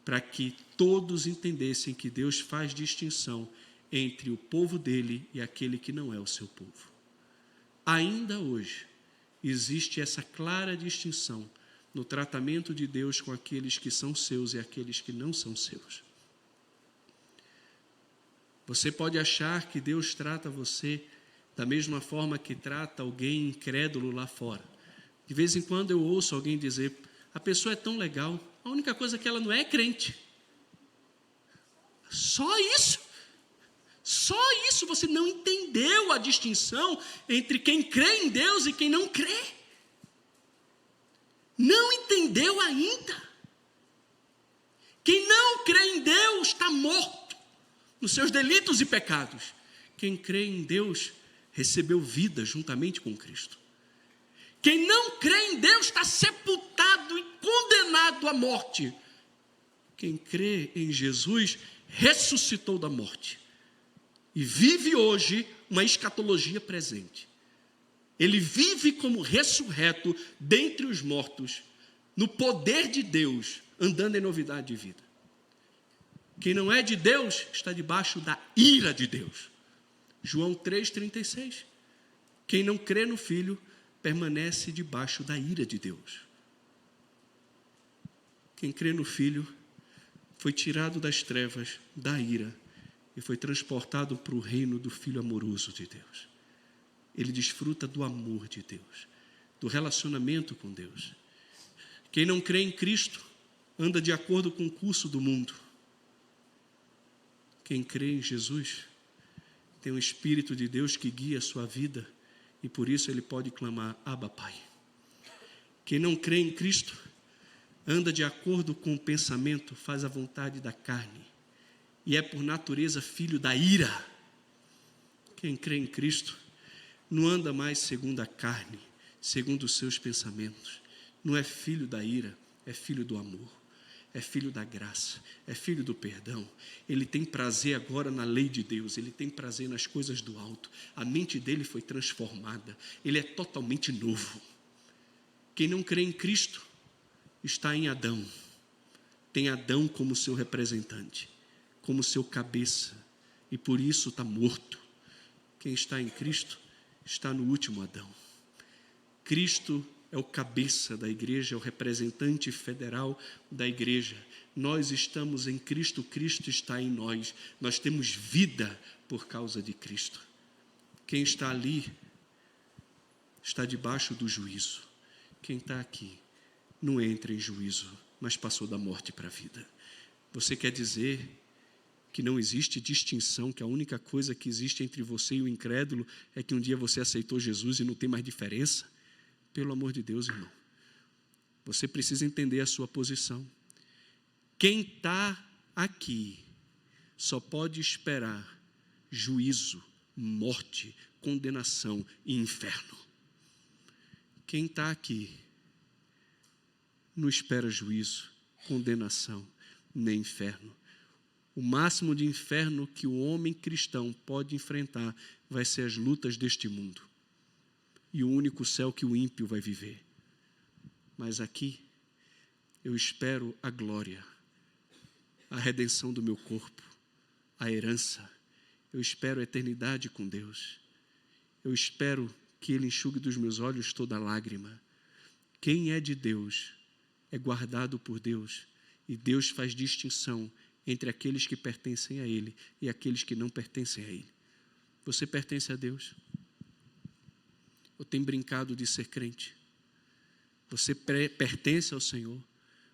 para que todos entendessem que Deus faz distinção entre o povo dele e aquele que não é o seu povo. Ainda hoje, existe essa clara distinção no tratamento de Deus com aqueles que são seus e aqueles que não são seus. Você pode achar que Deus trata você da mesma forma que trata alguém incrédulo lá fora. De vez em quando eu ouço alguém dizer, a pessoa é tão legal, a única coisa é que ela não é crente. Só isso? Só isso, você não entendeu a distinção entre quem crê em Deus e quem não crê. Não entendeu ainda. Quem não crê em Deus está morto nos seus delitos e pecados. Quem crê em Deus recebeu vida juntamente com Cristo. Quem não crê em Deus está sepultado e condenado à morte. Quem crê em Jesus ressuscitou da morte e vive hoje uma escatologia presente. Ele vive como ressurreto dentre os mortos, no poder de Deus, andando em novidade de vida. Quem não é de Deus está debaixo da ira de Deus. João 3,36. Quem não crê no Filho permanece debaixo da ira de Deus. Quem crê no Filho foi tirado das trevas, da ira, e foi transportado para o reino do Filho amoroso de Deus. Ele desfruta do amor de Deus, do relacionamento com Deus. Quem não crê em Cristo anda de acordo com o curso do mundo. Quem crê em Jesus tem um Espírito de Deus que guia a sua vida e por isso ele pode clamar, Abba, Pai. Quem não crê em Cristo anda de acordo com o pensamento, faz a vontade da carne, e é por natureza filho da ira. Quem crê em Cristo não anda mais segundo a carne, segundo os seus pensamentos. Não é filho da ira, é filho do amor, é filho da graça, é filho do perdão. Ele tem prazer agora na lei de Deus, ele tem prazer nas coisas do alto. A mente dele foi transformada, ele é totalmente novo. Quem não crê em Cristo está em Adão. Tem Adão como seu representante, como seu cabeça, e por isso está morto. Quem está em Cristo está no último Adão. Cristo é o cabeça da igreja, é o representante federal da igreja. Nós estamos em Cristo, Cristo está em nós. Nós temos vida por causa de Cristo. Quem está ali está debaixo do juízo. Quem está aqui não entra em juízo, mas passou da morte para a vida. Você quer dizer que não existe distinção, que a única coisa que existe entre você e o incrédulo é que um dia você aceitou Jesus e não tem mais diferença? Pelo amor de Deus, irmão. Você precisa entender a sua posição. Quem está aqui só pode esperar juízo, morte, condenação e inferno. Quem está aqui não espera juízo, condenação, nem inferno. O máximo de inferno que o homem cristão pode enfrentar vai ser as lutas deste mundo. E o único céu que o ímpio vai viver. Mas aqui, eu espero a glória, a redenção do meu corpo, a herança. Eu espero a eternidade com Deus. Eu espero que Ele enxugue dos meus olhos toda lágrima. Quem é de Deus é guardado por Deus, e Deus faz distinção entre aqueles que pertencem a Ele e aqueles que não pertencem a Ele. Você pertence a Deus? Ou tem brincado de ser crente? Você pertence ao Senhor?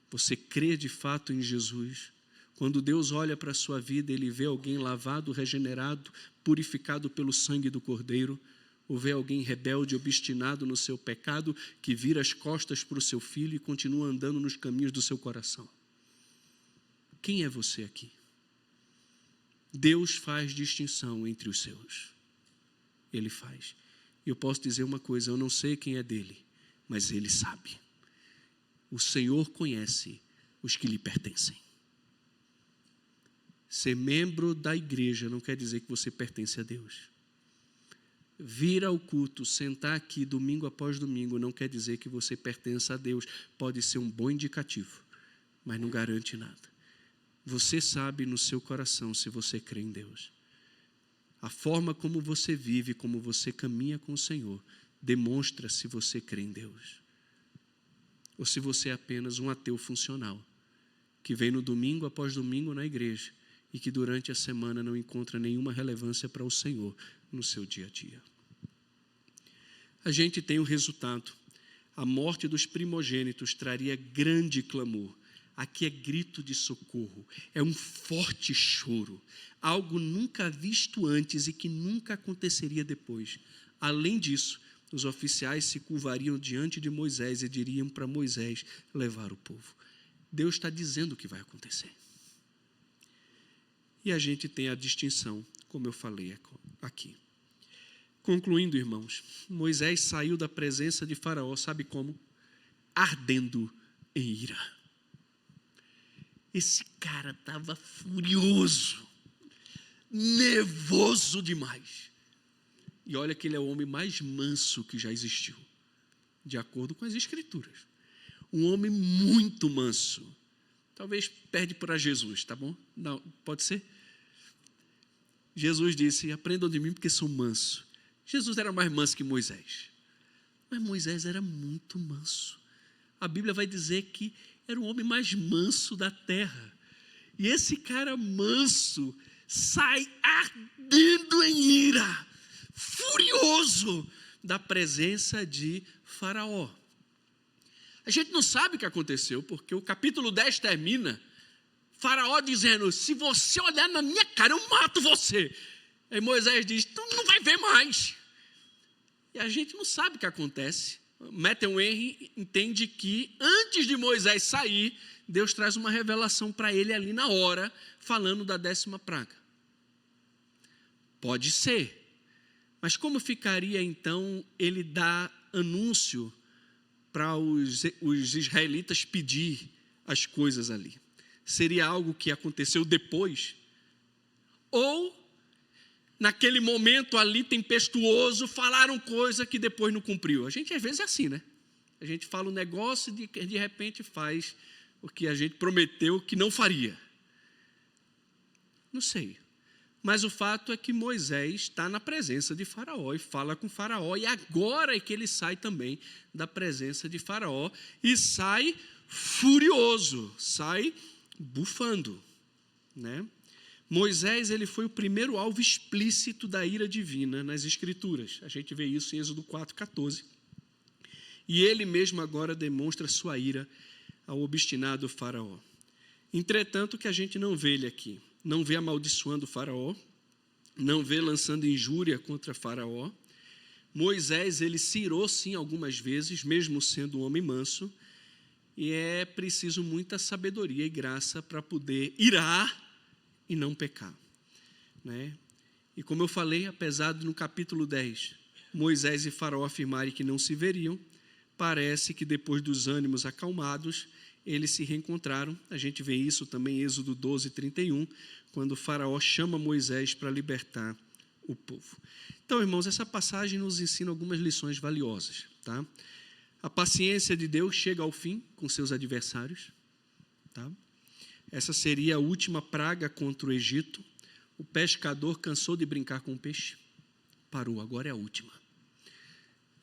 Você crê de fato em Jesus? Quando Deus olha para a sua vida, Ele vê alguém lavado, regenerado, purificado pelo sangue do Cordeiro, ou vê alguém rebelde, obstinado no seu pecado, que vira as costas para o seu filho e continua andando nos caminhos do seu coração? Quem é você aqui? Deus faz distinção entre os seus. Ele faz. E eu posso dizer uma coisa, eu não sei quem é dele, mas Ele sabe. O Senhor conhece os que lhe pertencem. Ser membro da igreja não quer dizer que você pertence a Deus. Vir ao culto, sentar aqui domingo após domingo, não quer dizer que você pertença a Deus. Pode ser um bom indicativo, mas não garante nada. Você sabe no seu coração se você crê em Deus. A forma como você vive, como você caminha com o Senhor, demonstra se você crê em Deus. Ou se você é apenas um ateu funcional, que vem no domingo após domingo na igreja e que durante a semana não encontra nenhuma relevância para o Senhor no seu dia a dia. A gente tem o resultado. A morte dos primogênitos traria grande clamor. Aqui é grito de socorro, é um forte choro, algo nunca visto antes e que nunca aconteceria depois. Além disso, os oficiais se curvariam diante de Moisés e diriam para Moisés levar o povo. Deus está dizendo o que vai acontecer. E a gente tem a distinção, como eu falei aqui. Concluindo, irmãos, Moisés saiu da presença de Faraó, sabe como? Ardendo em ira. Esse cara estava furioso, nervoso demais. E olha que ele é o homem mais manso que já existiu, de acordo com as Escrituras. Um homem muito manso. Talvez perde para Jesus, tá bom? Não, pode ser? Jesus disse, aprendam de mim porque sou manso. Jesus era mais manso que Moisés. Mas Moisés era muito manso. A Bíblia vai dizer que era o homem mais manso da terra. E esse cara manso sai ardendo em ira, furioso da presença de Faraó. A gente não sabe o que aconteceu, porque o capítulo 10 termina, Faraó dizendo, se você olhar na minha cara, eu mato você. Aí Moisés diz, tu não vai ver mais. E a gente não sabe o que acontece. Matthew Henry entende que antes antes de Moisés sair, Deus traz uma revelação para ele ali na hora, falando da 10ª praga. Pode ser. Mas como ficaria então ele dar anúncio para os israelitas pedir as coisas ali? Seria algo que aconteceu depois? Ou, naquele momento ali tempestuoso, falaram coisa que depois não cumpriu? A gente às vezes é assim, né? A gente fala um negócio e de repente faz o que a gente prometeu que não faria. Não sei. Mas o fato é que Moisés está na presença de Faraó e fala com Faraó, e agora é que ele sai também da presença de Faraó e sai furioso, sai bufando, né? Moisés, ele foi o primeiro alvo explícito da ira divina nas Escrituras. A gente vê isso em Êxodo 4:14. E ele mesmo agora demonstra sua ira ao obstinado Faraó. Entretanto, que a gente não vê ele aqui. Não vê amaldiçoando o Faraó, não vê lançando injúria contra Faraó. Moisés, ele se irou sim algumas vezes, mesmo sendo um homem manso, e é preciso muita sabedoria e graça para poder irar e não pecar, né? E como eu falei, apesar de no capítulo 10, Moisés e Faraó afirmarem que não se veriam, parece que depois dos ânimos acalmados, eles se reencontraram. A gente vê isso também em Êxodo 12:31, quando o Faraó chama Moisés para libertar o povo. Então, irmãos, essa passagem nos ensina algumas lições valiosas, tá? A paciência de Deus chega ao fim com seus adversários, tá? Essa seria a última praga contra o Egito. O pescador cansou de brincar com o peixe, parou, agora é a última.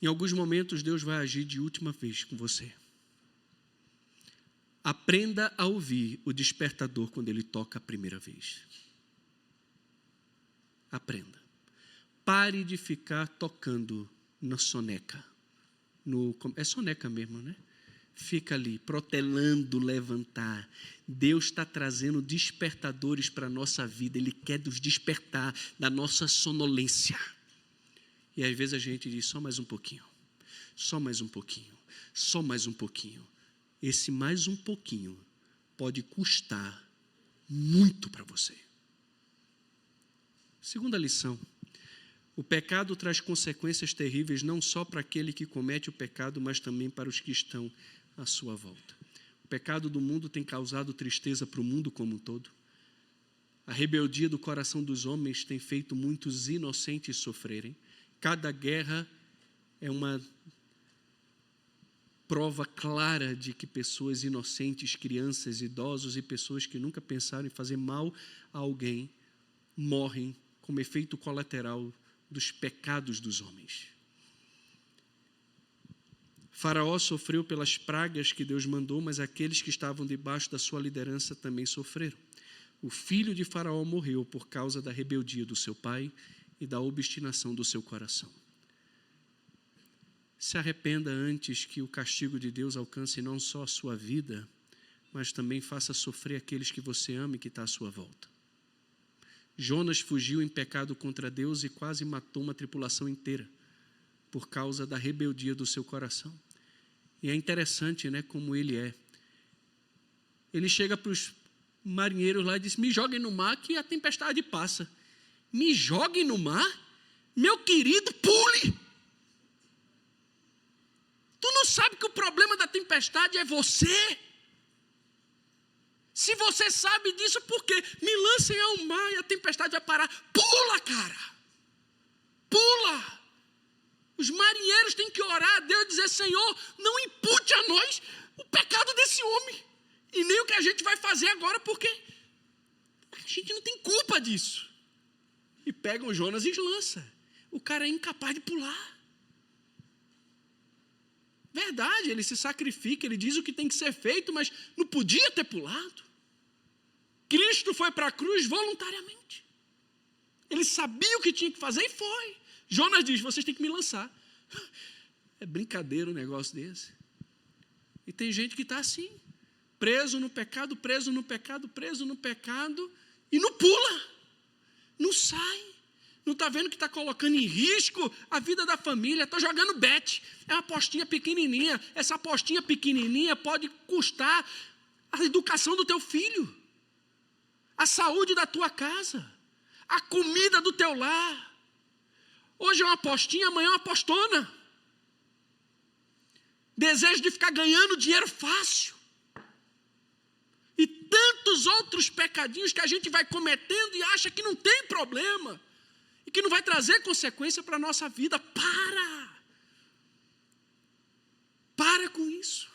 Em alguns momentos, Deus vai agir de última vez com você. Aprenda a ouvir o despertador quando ele toca a primeira vez. Aprenda. Pare de ficar tocando na soneca. É soneca mesmo, né? Fica ali, protelando levantar. Deus está trazendo despertadores para a nossa vida. Ele quer nos despertar da nossa sonolência. E às vezes a gente diz, só mais um pouquinho. Só mais um pouquinho. Só mais um pouquinho. Esse mais um pouquinho pode custar muito para você. Segunda lição. O pecado traz consequências terríveis não só para aquele que comete o pecado, mas também para os que estão à sua volta. O pecado do mundo tem causado tristeza para o mundo como um todo. A rebeldia do coração dos homens tem feito muitos inocentes sofrerem. Cada guerra é uma prova clara de que pessoas inocentes, crianças, idosos e pessoas que nunca pensaram em fazer mal a alguém, morrem como efeito colateral dos pecados dos homens. Faraó sofreu pelas pragas que Deus mandou, mas aqueles que estavam debaixo da sua liderança também sofreram. O filho de Faraó morreu por causa da rebeldia do seu pai e da obstinação do seu coração. Se arrependa antes que o castigo de Deus alcance não só a sua vida, mas também faça sofrer aqueles que você ama e que está à sua volta. Jonas fugiu em pecado contra Deus e quase matou uma tripulação inteira por causa da rebeldia do seu coração. E é interessante, né, como ele é. Ele chega para os marinheiros lá e diz, me joguem no mar que a tempestade passa. Me joguem no mar? Meu querido, pule! Tu não sabe que o problema da tempestade é você? Se você sabe disso, por quê? Me lancem ao mar e a tempestade vai parar. Pula, cara! Pula! Os marinheiros têm que orar a Deus e dizer, Senhor, não impute a nós o pecado desse homem. E nem o que a gente vai fazer agora, porque a gente não tem culpa disso. E pegam Jonas e lançam. O cara é incapaz de pular. Verdade, ele se sacrifica, ele diz o que tem que ser feito, mas não podia ter pulado. Cristo foi para a cruz voluntariamente. Ele sabia o que tinha que fazer e foi. Jonas diz, vocês têm que me lançar. É brincadeira um negócio desse. E tem gente que está assim, preso no pecado, preso no pecado, preso no pecado, e não pula, não sai, não está vendo que está colocando em risco a vida da família, está jogando bet. É uma apostinha pequenininha. Essa apostinha pequenininha pode custar a educação do teu filho, a saúde da tua casa, a comida do teu lar. Hoje é uma apostinha, amanhã é uma apostona. Desejo de ficar ganhando dinheiro fácil. E tantos outros pecadinhos que a gente vai cometendo e acha que não tem problema. E que não vai trazer consequência para a nossa vida. Para com isso.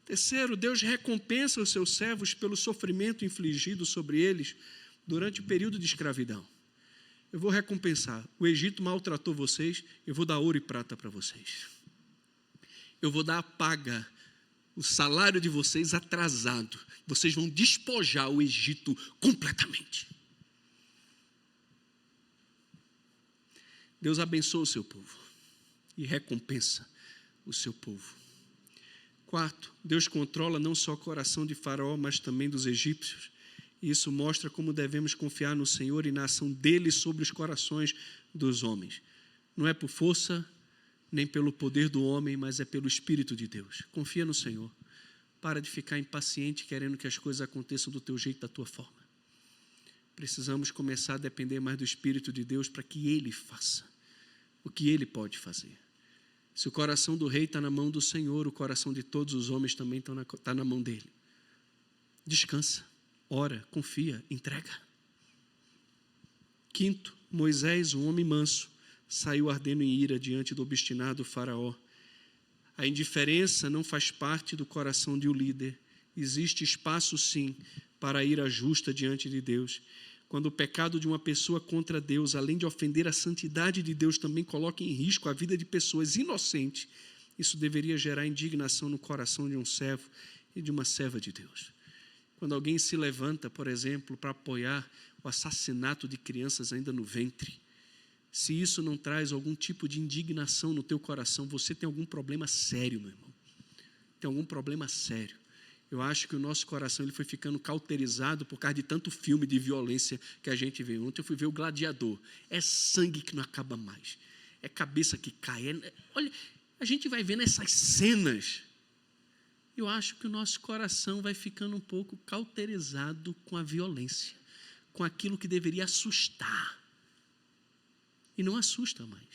Terceiro, Deus recompensa os seus servos pelo sofrimento infligido sobre eles durante o período de escravidão. Eu vou recompensar. O Egito maltratou vocês, eu vou dar ouro e prata para vocês. Eu vou dar a paga, o salário de vocês atrasado. Vocês vão despojar o Egito completamente. Deus abençoa o seu povo e recompensa o seu povo. Quarto, Deus controla não só o coração de Faraó, mas também dos egípcios. E isso mostra como devemos confiar no Senhor e na ação dele sobre os corações dos homens. Não é por força, nem pelo poder do homem, mas é pelo Espírito de Deus. Confia no Senhor. Para de ficar impaciente querendo que as coisas aconteçam do teu jeito, da tua forma. Precisamos começar a depender mais do Espírito de Deus para que Ele faça o que Ele pode fazer. Se o coração do rei está na mão do Senhor, o coração de todos os homens também está na mão dele. Descansa, ora, confia, entrega. Quinto, Moisés, um homem manso, saiu ardendo em ira diante do obstinado Faraó. A indiferença não faz parte do coração de um líder. Existe espaço, sim, para a ira justa diante de Deus. Quando o pecado de uma pessoa contra Deus, além de ofender a santidade de Deus, também coloca em risco a vida de pessoas inocentes, isso deveria gerar indignação no coração de um servo e de uma serva de Deus. Quando alguém se levanta, por exemplo, para apoiar o assassinato de crianças ainda no ventre, se isso não traz algum tipo de indignação no teu coração, você tem algum problema sério, meu irmão. Tem algum problema sério. Eu acho que o nosso coração ele foi ficando cauterizado por causa de tanto filme de violência que a gente vê. Ontem eu fui ver o Gladiador. É sangue que não acaba mais. É cabeça que cai. Olha, a gente vai vendo essas cenas. Eu acho que o nosso coração vai ficando um pouco cauterizado com a violência, com aquilo que deveria assustar. E não assusta mais.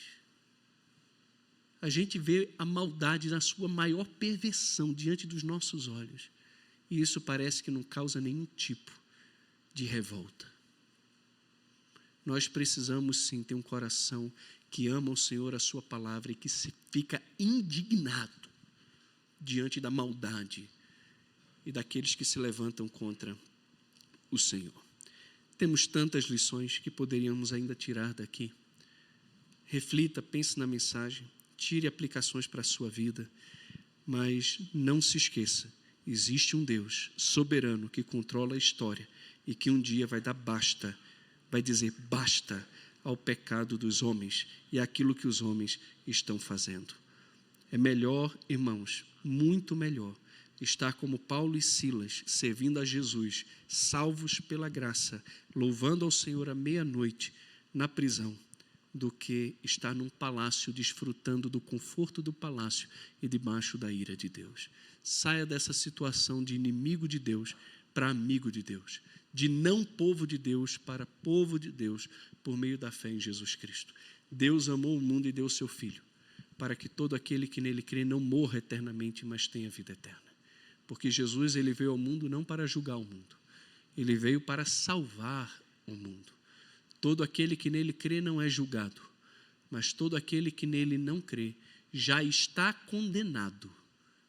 A gente vê a maldade na sua maior perversão diante dos nossos olhos. E isso parece que não causa nenhum tipo de revolta. Nós precisamos sim ter um coração que ama o Senhor, a sua palavra, e que se fica indignado diante da maldade e daqueles que se levantam contra o Senhor. Temos tantas lições que poderíamos ainda tirar daqui. Reflita, pense na mensagem, tire aplicações para a sua vida, mas não se esqueça. Existe um Deus soberano que controla a história e que um dia vai dar basta, vai dizer basta ao pecado dos homens e àquilo que os homens estão fazendo. É melhor, irmãos, muito melhor, estar como Paulo e Silas, servindo a Jesus, salvos pela graça, louvando ao Senhor à meia-noite na prisão, do que estar num palácio, desfrutando do conforto do palácio e debaixo da ira de Deus. Saia dessa situação de inimigo de Deus para amigo de Deus, de não povo de Deus para povo de Deus, por meio da fé em Jesus Cristo. Deus amou o mundo e deu o seu Filho, para que todo aquele que nele crê não morra eternamente, mas tenha vida eterna. Porque Jesus ele veio ao mundo não para julgar o mundo, ele veio para salvar o mundo. Todo aquele que nele crê não é julgado, mas todo aquele que nele não crê já está condenado,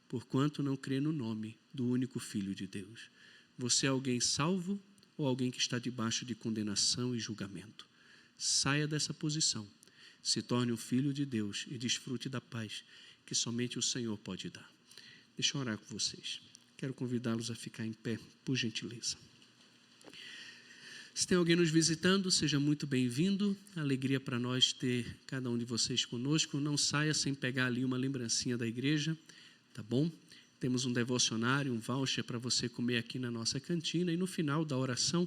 porquanto não crê no nome do único Filho de Deus. Você é alguém salvo ou alguém que está debaixo de condenação e julgamento? Saia dessa posição, se torne um filho de Deus e desfrute da paz que somente o Senhor pode dar. Deixa eu orar com vocês. Quero convidá-los a ficar em pé, por gentileza. Se tem alguém nos visitando, seja muito bem-vindo. Alegria para nós ter cada um de vocês conosco. Não saia sem pegar ali uma lembrancinha da igreja, tá bom? Temos um devocionário, um voucher para você comer aqui na nossa cantina. E no final da oração,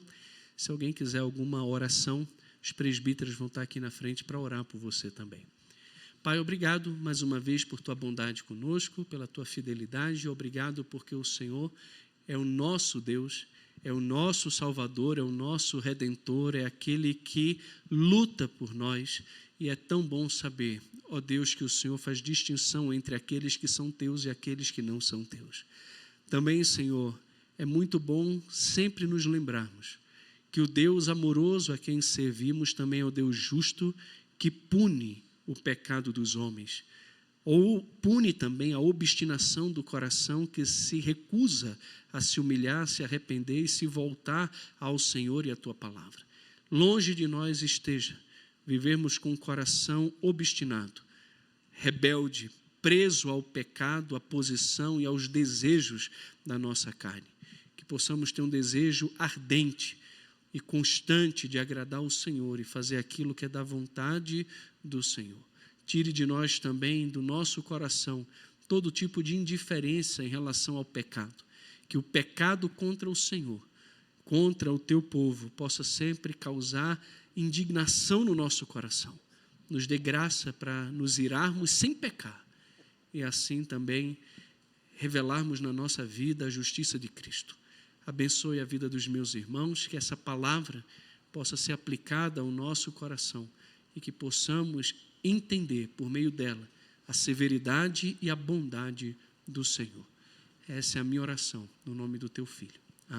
se alguém quiser alguma oração os presbíteros vão estar aqui na frente para orar por você também. Pai, obrigado mais uma vez por tua bondade conosco, pela tua fidelidade, obrigado porque o Senhor é o nosso Deus, é o nosso Salvador, é o nosso Redentor, é aquele que luta por nós, e é tão bom saber, ó Deus, que o Senhor faz distinção entre aqueles que são teus e aqueles que não são teus. Também, Senhor, é muito bom sempre nos lembrarmos que o Deus amoroso a quem servimos também é o Deus justo que pune o pecado dos homens, ou pune também a obstinação do coração que se recusa a se humilhar, se arrepender e se voltar ao Senhor e à tua palavra. Longe de nós esteja vivermos com o coração obstinado, rebelde, preso ao pecado, à posição e aos desejos da nossa carne. Que possamos ter um desejo ardente e constante de agradar o Senhor e fazer aquilo que é da vontade do Senhor. Tire de nós também, do nosso coração, todo tipo de indiferença em relação ao pecado. Que o pecado contra o Senhor, contra o teu povo, possa sempre causar indignação no nosso coração. Nos dê graça para nos irarmos sem pecar e assim também revelarmos na nossa vida a justiça de Cristo. Abençoe a vida dos meus irmãos, que essa palavra possa ser aplicada ao nosso coração e que possamos entender, por meio dela, a severidade e a bondade do Senhor. Essa é a minha oração, no nome do teu Filho.